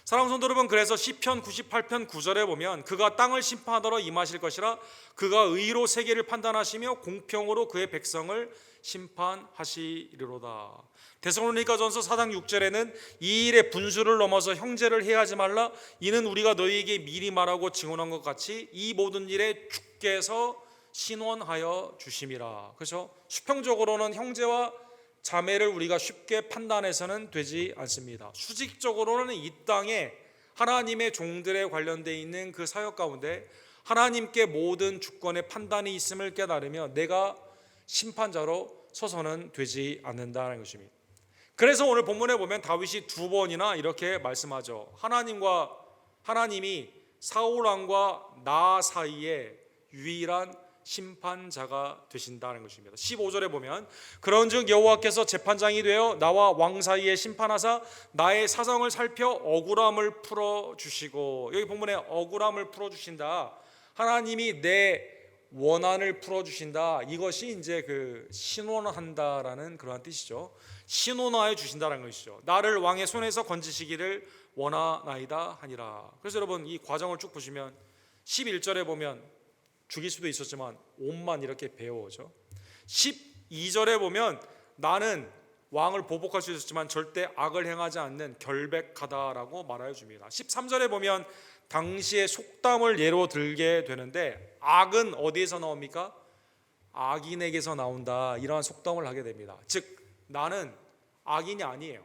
사랑하는 성도 여러분, 그래서 시편 98편 9절에 보면 그가 땅을 심판하러 임하실 것이라 그가 의로 세계를 판단하시며 공평으로 그의 백성을 심판하시리로다. 데살로니가전서 4장 6절에는 이 일의 분수를 넘어서 형제를 해하지 말라. 이는 우리가 너희에게 미리 말하고 증언한 것 같이 이 모든 일에 주께서 신원하여 주심이라. 그래서 수평적으로는 형제와 자매를 우리가 쉽게 판단해서는 되지 않습니다. 수직적으로는 이 땅에 하나님의 종들에 관련되어 있는 그 사역 가운데 하나님께 모든 주권의 판단이 있음을 깨달으며 내가 심판자로 서서는 되지 않는다는 것입니다. 그래서 오늘 본문에 보면 다윗이 두 번이나 이렇게 말씀하죠. 하나님이 사울 왕과 나 사이에 유일한 심판자가 되신다는 것입니다. 15절에 보면 그런즉 여호와께서 재판장이 되어 나와 왕 사이에 심판하사 나의 사정을 살펴 억울함을 풀어주시고, 여기 본문에 억울함을 풀어주신다, 하나님이 내 원한을 풀어주신다, 이것이 이제 그 신원한다라는 그러한 뜻이죠. 신원하여 주신다는 것이죠. 나를 왕의 손에서 건지시기를 원하나이다 하니라. 그래서 여러분 이 과정을 쭉 보시면 11절에 보면 죽일 수도 있었지만 옷만 이렇게 베어오죠. 12절에 보면 나는 왕을 보복할 수 있었지만 절대 악을 행하지 않는 결백하다라고 말하여 줍니다. 13절에 보면 당시의 속담을 예로 들게 되는데 악은 어디에서 나옵니까? 악인에게서 나온다, 이러한 속담을 하게 됩니다. 즉 나는 악인이 아니에요.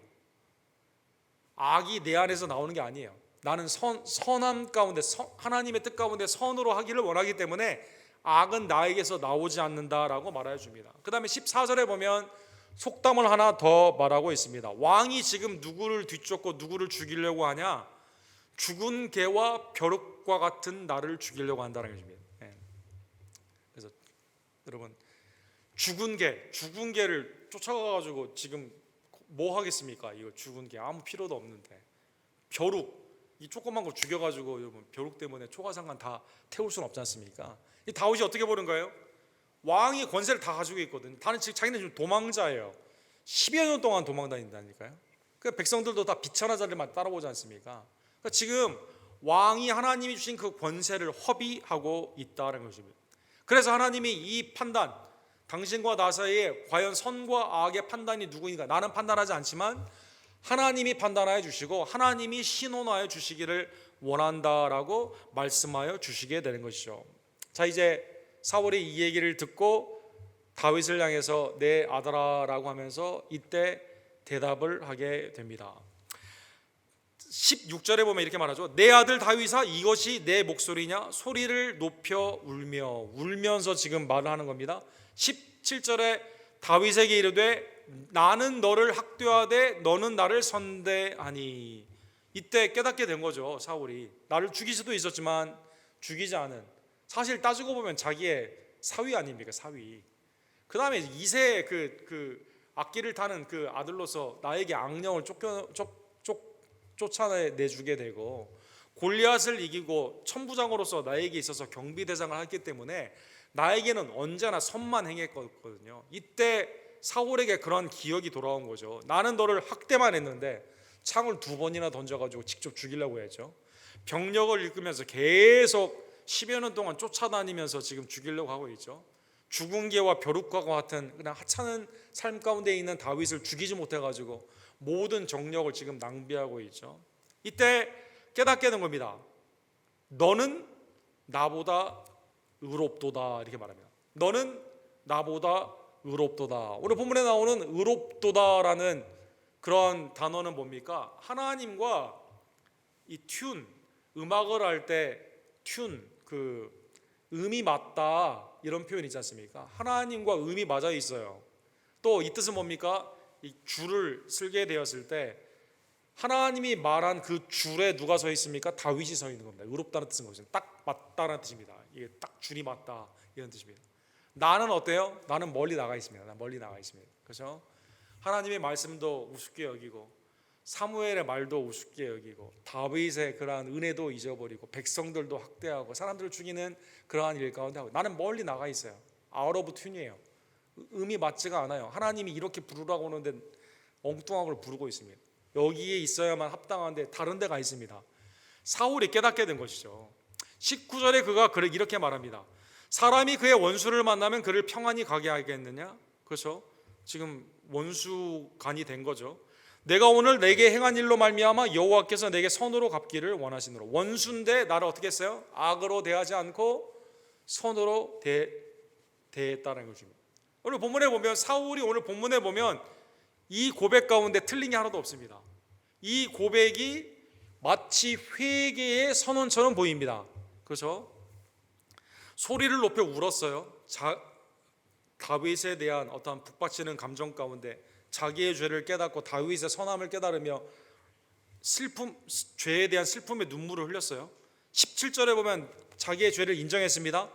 악이 내 안에서 나오는 게 아니에요. 나는 선함 가운데, 하나님의 뜻 가운데 선으로 하기를 원하기 때문에 악은 나에게서 나오지 않는다라고 말하여 줍니다. 그 다음에 14절에 보면 속담을 하나 더 말하고 있습니다. 왕이 지금 누구를 뒤쫓고 누구를 죽이려고 하냐? 죽은 개와 벼룩과 같은 나를 죽이려고 한다는 것입니다. 그래서 여러분 죽은 개를 쫓아가가지고 지금 뭐 하겠습니까? 이거 죽은 개 아무 필요도 없는데, 벼룩, 이 조그만 거 죽여가지고 여러분 벼룩 때문에 초가상간 다 태울 수는 없지 않습니까? 이 다윗이 어떻게 보는 거예요? 왕이 권세를 다 가지고 있거든. 다른 지금 자기는 지금 도망자예요. 10여 년 동안 도망 다닌다니까요. 그 백성들도 다 비천한 자들만 따라오지 않습니까? 그러니까 지금 왕이 하나님이 주신 그 권세를 허비하고 있다는 것입니다. 그래서 하나님이 이 판단, 당신과 나 사이에 과연 선과 악의 판단이 누구인가, 나는 판단하지 않지만 하나님이 판단하여 주시고 하나님이 신원하여 주시기를 원한다라고 말씀하여 주시게 되는 것이죠. 자, 이제 사울이 이 얘기를 듣고 다윗을 향해서 내 아들아라고 하면서 이때 대답을 하게 됩니다. 16절에 보면 이렇게 말하죠. 내 아들 다윗아, 이것이 내 목소리냐? 소리를 높여 울면서 지금 말을 하는 겁니다. 17절에 다윗에게 이르되 나는 너를 학대하되 너는 나를 선대하니. 이때 깨닫게 된 거죠. 사울이 나를 죽일 수도 있었지만 죽이지 않은, 사실 따지고 보면 자기의 사위 아닙니까? 사위. 그 다음에 이세 그 악기를 타는 그 아들로서 나에게 악령을 쫓아내주게 되고, 골리앗을 이기고 천부장으로서 나에게 있어서 경비대장을 했기 때문에 나에게는 언제나 선만 행했거든요. 이때 사울에게 그런 기억이 돌아온 거죠. 나는 너를 학대만 했는데 창을 2번이나 던져가지고 직접 죽이려고 했죠. 병력을 일으키면서 계속 10여 년 동안 쫓아다니면서 지금 죽이려고 하고 있죠. 죽은 개와 벼룩과 같은 그냥 하찮은 삶 가운데 있는 다윗을 죽이지 못해가지고 모든 정력을 지금 낭비하고 있죠. 이때 깨닫게 된 겁니다. 너는 나보다 의롭도다, 이렇게 말합니다. 너는 나보다 의롭도다. 오늘 본문에 나오는 의롭도다라는 그런 단어는 뭡니까? 하나님과 이 음악을 할 때 그 음이 맞다, 이런 표현이 있지 않습니까? 하나님과 음이 맞아 있어요. 또 이 뜻은 뭡니까? 이 줄을 쓸게 되었을 때 하나님이 말한 그 줄에 누가 서 있습니까? 다윗이 서 있는 겁니다. 의롭다는 뜻은 것은 딱 맞다는 뜻입니다. 이게 딱 줄이 맞다, 이런 뜻입니다. 나는 어때요? 나는 멀리 나가 있습니다. 난 멀리 나가 있습니다. 그렇죠? 하나님의 말씀도 우습게 여기고 사무엘의 말도 우습게 여기고 다윗의 그러한 은혜도 잊어버리고 백성들도 학대하고 사람들을 죽이는 그러한 일 가운데 하고 나는 멀리 나가 있어요. 아웃 오브 튠이에요. 음이 맞지가 않아요. 하나님이 이렇게 부르라고 하는데 엉뚱한 걸 부르고 있습니다. 여기에 있어야만 합당한데 다른 데가 있습니다. 사울이 깨닫게 된 것이죠. 19절에 그가 이렇게 말합니다. 사람이 그의 원수를 만나면 그를 평안히 가게 하겠느냐? 그렇죠? 지금 원수간이 된 거죠. 내가 오늘 내게 행한 일로 말미암아 여호와께서 내게 선으로 갚기를 원하시노라. 원수인데 나를 어떻게 했어요? 악으로 대하지 않고 선으로 대했다는 것입니다. 오늘 본문에 보면 사울이 오늘 본문에 보면 이 고백 가운데 틀린 게 하나도 없습니다. 이 고백이 마치 회개의 선언처럼 보입니다. 그렇죠? 소리를 높여 울었어요. 다윗에 대한 어떠한 북받치는 감정 가운데 자기의 죄를 깨닫고 다윗의 선함을 깨달으며 죄에 대한 슬픔의 눈물을 흘렸어요. 17절에 보면 자기의 죄를 인정했습니다.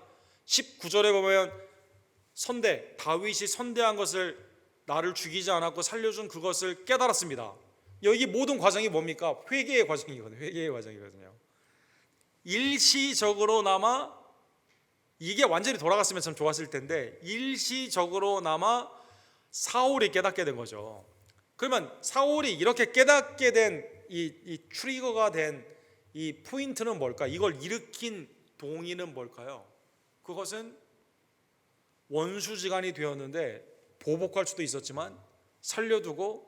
19절에 보면 다윗이 선대한 것을 나를 죽이지 않았고 살려준 그것을 깨달았습니다. 여기 모든 과정이 뭡니까? 회개의 과정이거든요. 회개의 과정이거든요. 일시적으로나마 이게 완전히 돌아갔으면 참 좋았을 텐데 일시적으로나마 사울이 깨닫게 된 거죠. 그러면 사울이 이렇게 깨닫게 된 이 트리거가 된 이 포인트는 뭘까? 이걸 일으킨 동의는 뭘까요? 그것은 원수지간이 되었는데 보복할 수도 있었지만 살려두고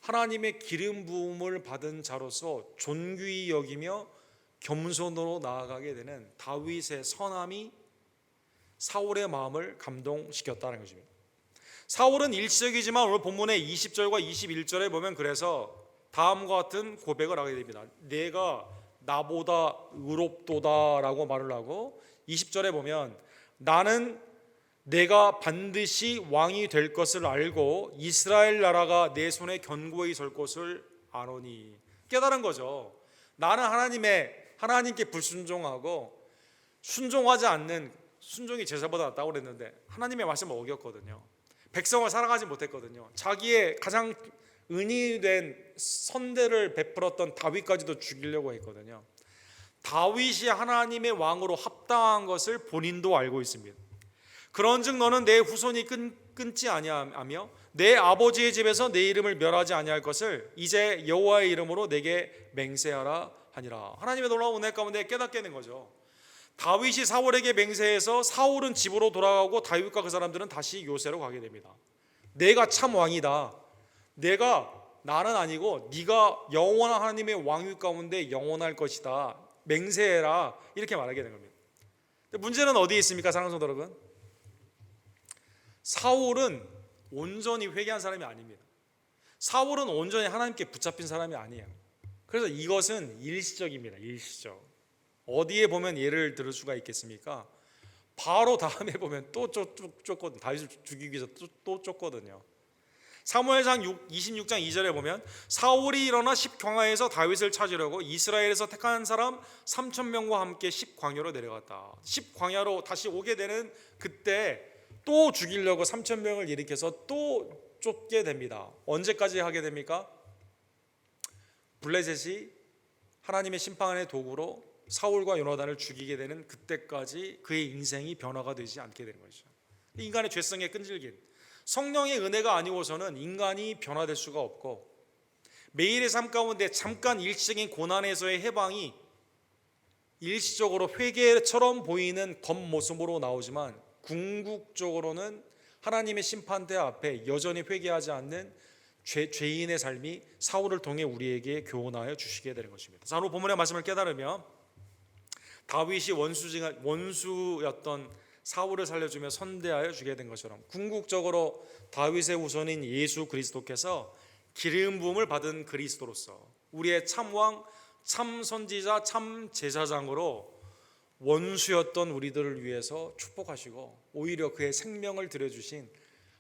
하나님의 기름 부음을 받은 자로서 존귀히 여기며 겸손으로 나아가게 되는 다윗의 선함이 사울의 마음을 감동시켰다는 것입니다. 사울은 일시적이지만 오늘 본문의 20절과 21절에 보면 그래서 다음과 같은 고백을 하게 됩니다. 내가 나보다 의롭도다라고 말을 하고 20절에 보면 나는 내가 반드시 왕이 될 것을 알고 이스라엘 나라가 내 손에 견고히 설 것을 아노니. 깨달은 거죠. 나는 하나님께 불순종하고 순종하지 않는 순종이 제사보다 낫다고 그랬는데 하나님의 말씀을 어겼거든요. 백성을 살아가지 못했거든요. 자기의 가장 은이 된 선대를 베풀었던 다윗까지도 죽이려고 했거든요. 다윗이 하나님의 왕으로 합당한 것을 본인도 알고 있습니다. 그런즉 너는 내 후손이 끊지 아니하며 내 아버지의 집에서 내 이름을 멸하지 아니할 것을 이제 여호와의 이름으로 내게 맹세하라 하니라. 하나님의 놀라운 은혜 가운데 깨닫게 된 거죠. 다윗이 사울에게 맹세해서 사울은 집으로 돌아가고 다윗과 그 사람들은 다시 요새로 가게 됩니다. 내가 참 왕이다. 나는 아니고 네가 영원한 하나님의 왕위 가운데 영원할 것이다. 맹세해라. 이렇게 말하게 된 겁니다. 근데 문제는 어디에 있습니까, 사랑하는 성도 여러분? 사울은 온전히 회개한 사람이 아닙니다. 사울은 온전히 하나님께 붙잡힌 사람이 아니에요. 그래서 이것은 일시적입니다. 일시적. 어디에 보면 예를 들을 수가 있겠습니까? 바로 다음에 보면 또 쫓거든요. 다윗을 죽이기 위해서 또 쫓거든요. 사무엘상 26장 2절에 보면 사울이 일어나 십광야에서 다윗을 찾으려고 이스라엘에서 택한 사람 3,000명과 함께 십광야로 내려갔다. 십광야로 다시 오게 되는 그때 또 죽이려고 3,000명을 일으켜서 또 쫓게 됩니다. 언제까지 하게 됩니까? 블레셋이 하나님의 심판의 도구로 사울과 요나단을 죽이게 되는 그때까지 그의 인생이 변화가 되지 않게 되는 것이죠. 인간의 죄성에 끈질긴 성령의 은혜가 아니고서는 인간이 변화될 수가 없고 매일의 삶 가운데 잠깐 일시적인 고난에서의 해방이 일시적으로 회개처럼 보이는 겉모습으로 나오지만 궁극적으로는 하나님의 심판대 앞에 여전히 회개하지 않는 죄인의 삶이 사울을 통해 우리에게 교훈하여 주시게 되는 것입니다. 자, 오늘 본문의 말씀을 깨달으며 다윗이 원수였던 사울을 살려주며 선대하여 주게 된 것처럼 궁극적으로 다윗의 후손인 예수 그리스도께서 기름 부음을 받은 그리스도로서 우리의 참왕, 참 선지자, 참 제사장으로 원수였던 우리들을 위해서 축복하시고 오히려 그의 생명을 들여주신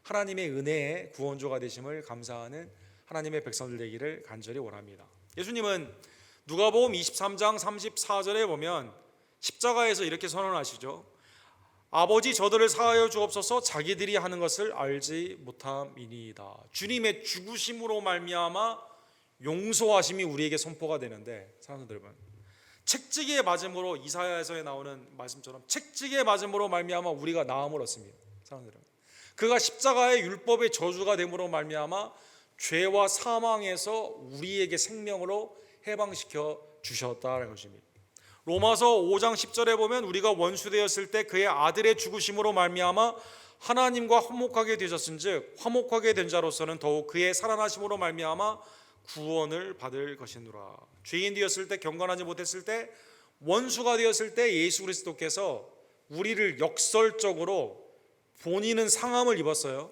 하나님의 은혜의 구원조가 되심을 감사하는 하나님의 백성들 되기를 간절히 원합니다. 예수님은 누가복음 23장 34절에 보면 십자가에서 이렇게 선언하시죠. 아버지 저들을 사하여 주옵소서 자기들이 하는 것을 알지 못함이니이다. 주님의 죽으심으로 말미암아 용서하심이 우리에게 선포가 되는데 사랑하는 여러분, 책찍이의 맞음으로 이사야에서 나오는 말씀처럼 책찍이의 맞음으로 말미암아 우리가 나음을 얻습니다. 사랑하는 여러분, 그가 십자가의 율법의 저주가 됨으로 말미암아 죄와 사망에서 우리에게 생명으로 해방시켜 주셨다는 것입니다. 로마서 5장 10절에 보면 우리가 원수되었을 때 그의 아들의 죽으심으로 말미암아 하나님과 화목하게 되셨은즉 화목하게 된 자로서는 더욱 그의 살아나심으로 말미암아 구원을 받을 것이노라. 죄인 되었을 때, 경건하지 못했을 때, 원수가 되었을 때 예수 그리스도께서 우리를 역설적으로 본인은 상함을 입었어요.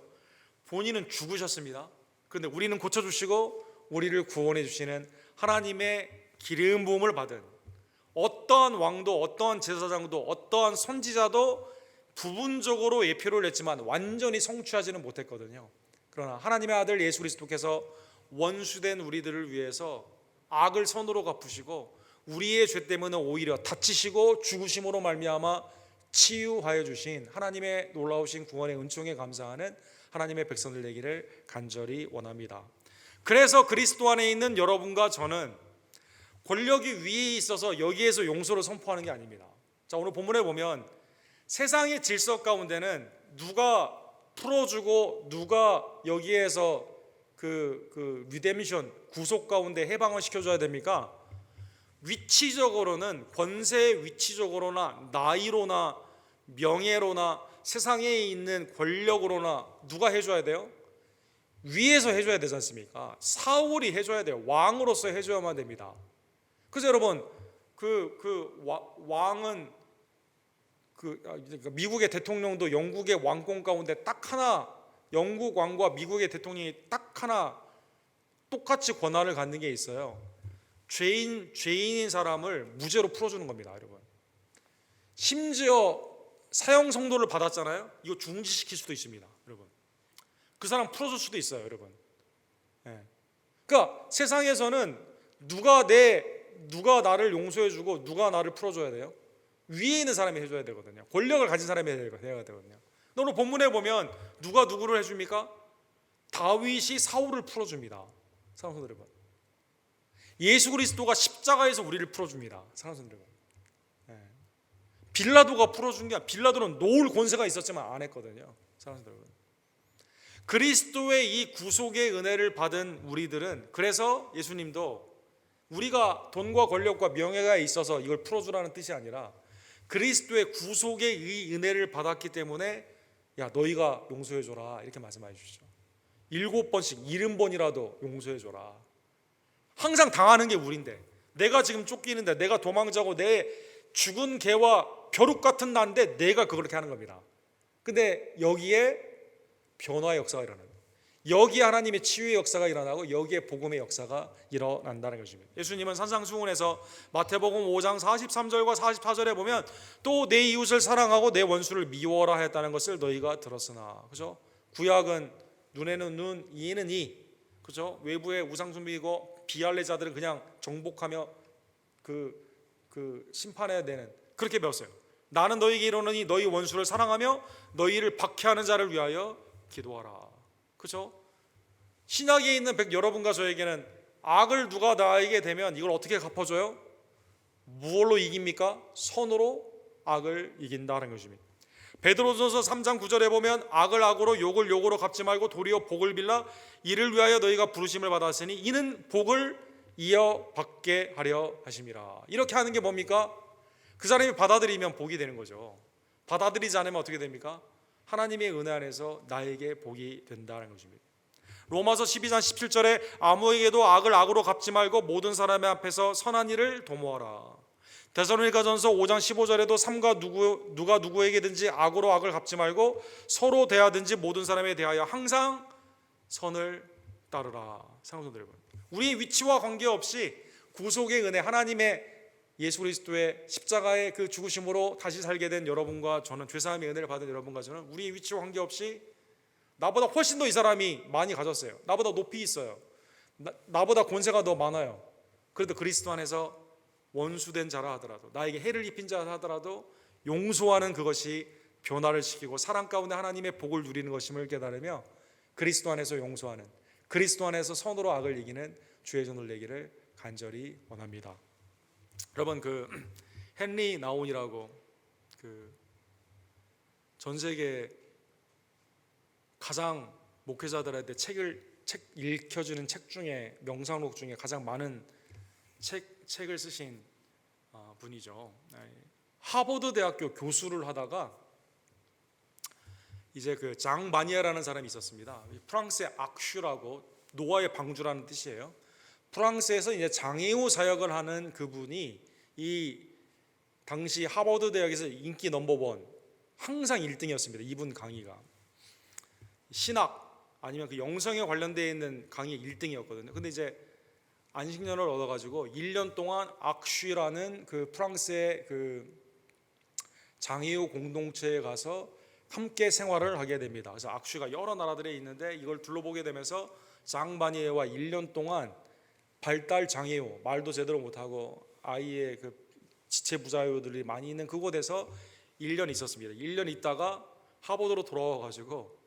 본인은 죽으셨습니다. 그런데 우리는 고쳐주시고 우리를 구원해 주시는 하나님의 기름 부음을 받은 어떠한 왕도, 어떠한 제사장도, 어떠한 선지자도 부분적으로 예표를 냈지만 완전히 성취하지는 못했거든요. 그러나 하나님의 아들 예수 그리스도께서 원수된 우리들을 위해서 악을 선으로 갚으시고 우리의 죄 때문에 오히려 다치시고 죽으심으로 말미암아 치유하여 주신 하나님의 놀라우신 구원의 은총에 감사하는 하나님의 백성들 되기를 간절히 원합니다. 그래서 그리스도 안에 있는 여러분과 저는 권력이 위에 있어서 여기에서 용서를 선포하는 게 아닙니다. 자, 오늘 본문에 보면 세상의 질서 가운데는 누가 풀어주고 누가 여기에서 그 리데미션 구속 가운데 해방을 시켜줘야 됩니까? 위치적으로는 권세 위치적으로나 나이로나 명예로나 세상에 있는 권력으로나 누가 해줘야 돼요? 위에서 해줘야 되지 않습니까? 사울이 해줘야 돼요. 왕으로서 해줘야만 됩니다. 그래서 여러분 왕은 미국의 대통령도 영국의 왕권 가운데 딱 하나, 영국 왕과 미국의 대통령이 딱 하나 똑같이 권한을 갖는 게 있어요. 죄인인 사람을 무죄로 풀어주는 겁니다, 여러분. 심지어 사형 선고를 받았잖아요. 이거 중지시킬 수도 있습니다, 여러분. 그 사람 풀어줄 수도 있어요, 여러분. 그러니까 세상에서는 누가 나를 용서해주고 누가 나를 풀어줘야 돼요? 위에 있는 사람이 해줘야 되거든요. 권력을 가진 사람이 해야 되거든요. 오늘 본문에 보면 누가 누구를 해줍니까? 다윗이 사울을 풀어줍니다. 사랑하는 여러분, 예수 그리스도가 십자가에서 우리를 풀어줍니다. 사랑하는 여러분, 빌라도가 풀어준 게 아니라, 빌라도는 놓을 권세가 있었지만 안 했거든요. 사랑하는 여러분, 그리스도의 이 구속의 은혜를 받은 우리들은, 그래서 예수님도 우리가 돈과 권력과 명예가 있어서 이걸 풀어주라는 뜻이 아니라 그리스도의 구속의 이 은혜를 받았기 때문에 야, 너희가 용서해줘라 이렇게 말씀해 주시죠. 7번씩 70번이라도 용서해줘라. 항상 당하는 게 우리인데, 내가 지금 쫓기는데, 내가 도망자고 내 죽은 개와 벼룩 같은 나인데 내가 그렇게 하는 겁니다. 근데 여기에 변화의 역사가 일어나요. 여기에 하나님의 치유의 역사가 일어나고 여기에 복음의 역사가 일어난다는 것입니다. 예수님은 산상수훈에서 마태복음 5장 43절과 44절에 보면 또 내 이웃을 사랑하고 내 원수를 미워라 하였다는 것을 너희가 들었으나, 그죠? 구약은 눈에는 눈, 이에는 이, 그죠? 외부에 우상 숭배이고 비할례자들은 그냥 정복하며 그 심판해야 되는, 그렇게 배웠어요. 나는 너희에게 이르노니 너희 원수를 사랑하며 너희를 박해하는 자를 위하여 기도하라. 그죠? 신약에 있는 여러분과 저에게는 악을 누가 나에게 되면 이걸 어떻게 갚아줘요? 무엇로 이깁니까? 선으로 악을 이긴다는 것입니다. 베드로전서 3장 9절에 보면 악을 악으로 욕을 욕으로 갚지 말고 도리어 복을 빌라 이를 위하여 너희가 부르심을 받았으니 이는 복을 이어받게 하려 하심이라. 이렇게 하는 게 뭡니까? 그 사람이 받아들이면 복이 되는 거죠. 받아들이지 않으면 어떻게 됩니까? 하나님의 은혜 안에서 나에게 복이 된다는 것입니다. 로마서 12장 17절에 아무에게도 악을 악으로 갚지 말고 모든 사람의 앞에서 선한 일을 도모하라. 데살로니가전서 5장 15절에도 삼가 누가 누구에게든지 악으로 악을 갚지 말고 서로 대하든지 모든 사람에 대하여 항상 선을 따르라. 사랑하는 여러분, 우리의 위치와 관계없이 구속의 은혜, 하나님의 예수 그리스도의 십자가의 그 죽으심으로 다시 살게 된 여러분과 저는, 죄사함의 은혜를 받은 여러분과 저는 우리의 위치와 관계없이 나보다 훨씬 더 이 사람이 많이 가졌어요. 나보다 높이 있어요. 나보다 권세가 더 많아요. 그래도 그리스도 안에서 원수된 자라 하더라도, 나에게 해를 입힌 자라 하더라도 용서하는 그것이 변화를 시키고 사랑 가운데 하나님의 복을 누리는 것임을 깨달으며 그리스도 안에서 용서하는, 그리스도 안에서 선으로 악을 이기는 주의 종들 되기를 간절히 원합니다. 여러분, 헨리 나운이라고 전 세계 가장 목회자들한테 책 읽혀주는 책 중에, 명상록 중에 가장 많은 책을 쓰신 분이죠. 하버드 대학교 교수를 하다가 이제 장 마니에라는 사람이 있었습니다. 프랑스의 악슈라고, 노아의 방주라는 뜻이에요. 프랑스에서 이제 장애우 사역을 하는 그분이 이 당시 하버드 대학에서 인기 넘버원, 항상 1등이었습니다. 이분 강의가 신학 아니면 영성에 관련되어 있는 강의 1등이었거든요. 근데 이제 안식년을 얻어가지고 1년 동안 악슈라는 프랑스의 장애우 공동체에 가서 함께 생활을 하게 됩니다. 그래서 악슈가 여러 나라들에 있는데 이걸 둘러보게 되면서 장바니에와 1년 동안 발달 장애우, 말도 제대로 못하고 아이의 지체 부자유들이 많이 있는 그곳에서 1년 있었습니다. 1년 있다가 하버드로 돌아와가지고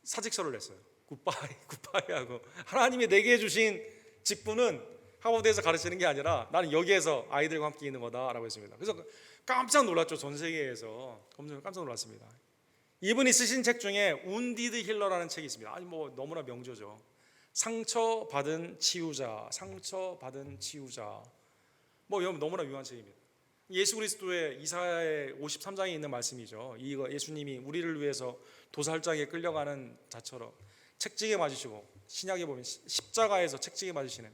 사직서를 냈어요. 굿바이 굿바이 하고, 하나님이 내게 주신 직분은 하버드에서 가르치는 게 아니라 나는 여기에서 아이들과 함께 있는 거다라고 했습니다. 그래서 깜짝 놀랐죠. 전 세계에서 깜짝 놀랐습니다. 이분이 쓰신 책 중에 운디드 힐러라는 책이 있습니다. 아니 뭐 너무나 명저죠. 상처받은 치유자, 상처받은 치유자. 뭐 너무나 유명한 책입니다. 예수 그리스도의 이사야의 53장에 있는 말씀이죠. 이거 예수님이 우리를 위해서 도살장에 끌려가는 자처럼 책찍에 맞으시고, 신약에 보면 십자가에서 책찍에 맞으시는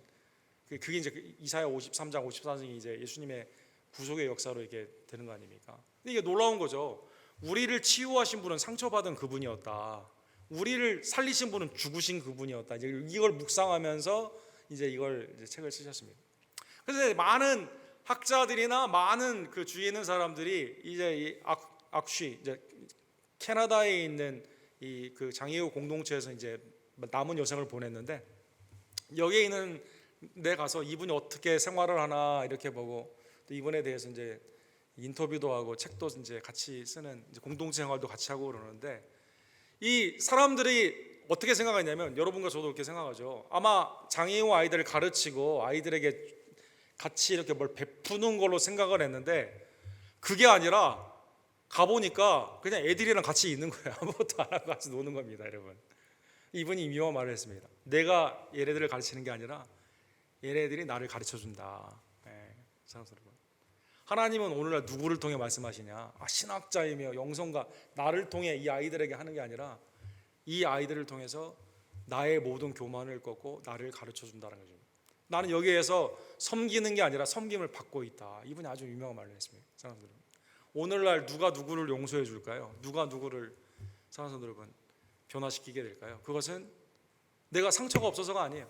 그게 이제 이사야 53장, 54장이 이제 예수님의 구속의 역사로 이렇게 되는 거 아닙니까? 근데 이게 놀라운 거죠. 우리를 치유하신 분은 상처받은 그분이었다. 우리를 살리신 분은 죽으신 그분이었다. 이제 이걸 묵상하면서 이제 이걸 이제 책을 쓰셨습니다. 그래서 많은 학자들이나 많은 그 주위에 있는 사람들이 이제 이 악쉬, 이제 캐나다에 있는 이 그 장애우 공동체에서 이제 남은 여생을 보냈는데, 여기에 있는 데 가서 이분이 어떻게 생활을 하나 이렇게 보고, 또 이분에 대해서 이제 인터뷰도 하고 책도 이제 같이 쓰는 이제 공동체 생활도 같이 하고 그러는데, 이 사람들이 어떻게 생각하냐면, 여러분과 저도 그렇게 생각하죠. 아마 장애우 아이들을 가르치고 아이들에게 같이 이렇게 뭘 베푸는 걸로 생각을 했는데, 그게 아니라 가보니까 그냥 애들이랑 같이 있는 거예요. 아무것도 안 하고 같이 노는 겁니다, 여러분. 이분이 미묘한 말을 했습니다. 내가 얘네들을 가르치는 게 아니라 얘네들이 나를 가르쳐준다. 사랑스러운 여러분, 하나님은 오늘날 누구를 통해 말씀하시냐? 신학자이며 영성가 나를 통해 이 아이들에게 하는 게 아니라 이 아이들을 통해서 나의 모든 교만을 꺾고 나를 가르쳐준다는 거죠. 나는 여기에서 섬기는 게 아니라 섬김을 받고 있다. 이분이 아주 유명한 말을 했습니다. 사랑하는 여러분, 오늘날 누가 누구를 용서해 줄까요? 누가 누구를, 사랑하는 여러분, 변화시키게 될까요? 그것은 내가 상처가 없어서가 아니에요.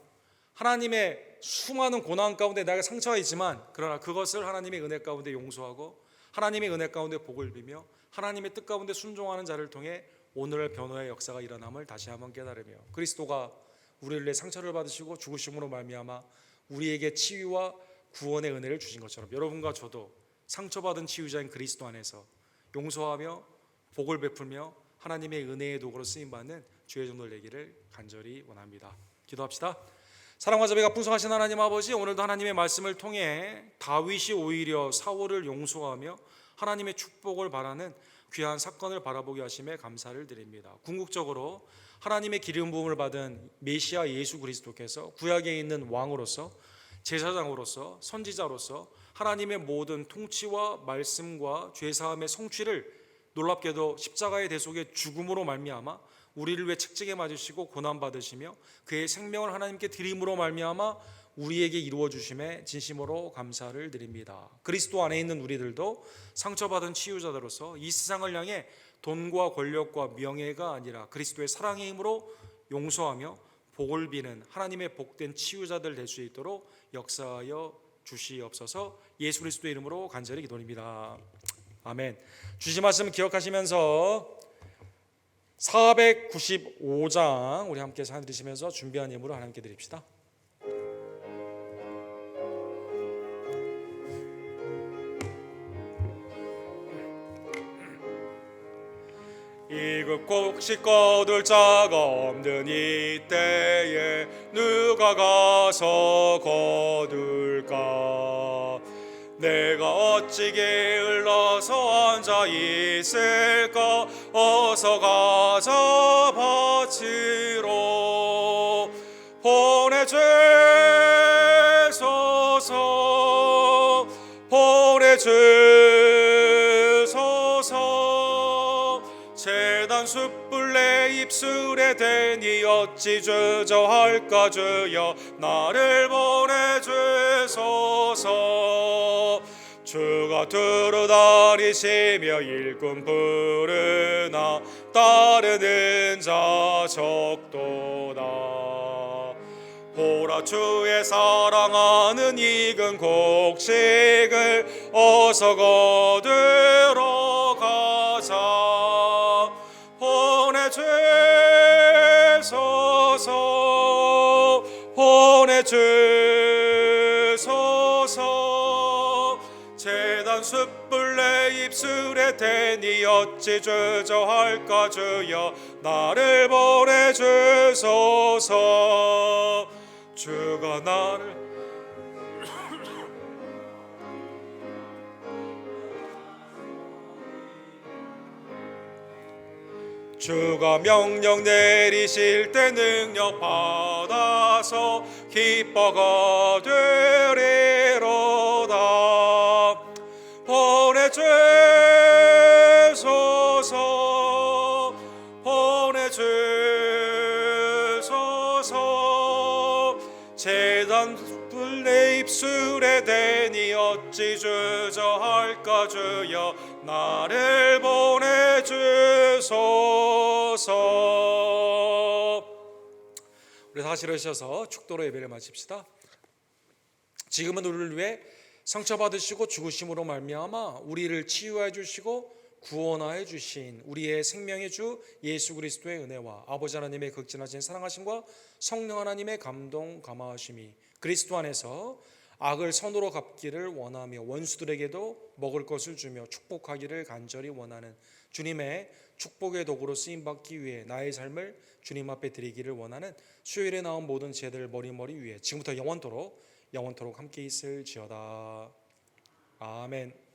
하나님의 수많은 고난 가운데 내가 상처가 있지만, 그러나 그것을 하나님의 은혜 가운데 용서하고 하나님의 은혜 가운데 복을 비며 하나님의 뜻 가운데 순종하는 자를 통해 오늘의 변화의 역사가 일어남을 다시 한번 깨달으며, 그리스도가 우리를 위해 상처를 받으시고 죽으심으로 말미암아 우리에게 치유와 구원의 은혜를 주신 것처럼, 여러분과 저도 상처받은 치유자인 그리스도 안에서 용서하며 복을 베풀며 하나님의 은혜의 도구로 쓰임받는 주의 종들 되기를 간절히 원합니다. 기도합시다. 사랑과 자비가 풍성하신 하나님 아버지, 오늘도 하나님의 말씀을 통해 다윗이 오히려 사울을 용서하며 하나님의 축복을 바라는 귀한 사건을 바라보게 하심에 감사를 드립니다. 궁극적으로 하나님의 기름 부음을 받은 메시아 예수 그리스도께서 구약에 있는 왕으로서, 제사장으로서, 선지자로서 하나님의 모든 통치와 말씀과 죄사함의 성취를 놀랍게도 십자가의 대속의 죽음으로 말미암아 우리를 위해 책찍에 맞으시고 고난 받으시며 그의 생명을 하나님께 드림으로 말미암아 우리에게 이루어 주심에 진심으로 감사를 드립니다. 그리스도 안에 있는 우리들도 상처받은 치유자들로서 이 세상을 향해 돈과 권력과 명예가 아니라 그리스도의 사랑의 힘으로 용서하며 복을 비는 하나님의 복된 치유자들 될 수 있도록 역사하여 주시옵소서. 예수 그리스도의 이름으로 간절히 기도드립니다. 아멘. 주신 말씀 기억하시면서 495장 우리 함께 잘 들으시면서 준비한 예물을 하나님께 드립시다. 이급 곡식 거둘 자가 없는 이때에 누가 가서 거둘까? 내가 어찌 게을러서 앉아 있을까? 어서 가자 밭으로 보내주소서, 보내주소서. 재단 숯불 내 입술에 대니 어찌 주저할까? 주여 나를 보내주소서. 주가 두루 다니시며 일꾼 부르나 따르는 자 적도다. 보라 주의 사랑하는 익은 곡식을 어서 거두러 가자. 보내주소서, 보내주소서. 재단 숯불 내 내 입술에 대니 어찌 주저할까. 주여 나를 보내주소서. 주가 나를 주가 명령 내리실 때 능력 받아서 기뻐 거두리로다. 보내주소서 보내주소서. 재단들 내 입술에 대니 어찌 주저할까. 주여 나를 보내주소서. 우리 다시 일어서서 축도로 예배를 마칩시다. 지금은 우리를 위해 상처받으시고 죽으심으로 말미암아 우리를 치유해 주시고 구원하여 주신 우리의 생명의 주 예수 그리스도의 은혜와 아버지 하나님의 극진하신 사랑하심과 성령 하나님의 감동 감화하심이 그리스도 안에서 악을 선으로 갚기를 원하며 원수들에게도 먹을 것을 주며 축복하기를 간절히 원하는 주님의 축복의 도구로 쓰임받기 위해 나의 삶을 주님 앞에 드리기를 원하는 수요일에 나온 모든 제들 머리머리 위에 지금부터 영원토록 함께 있을지어다. 아멘.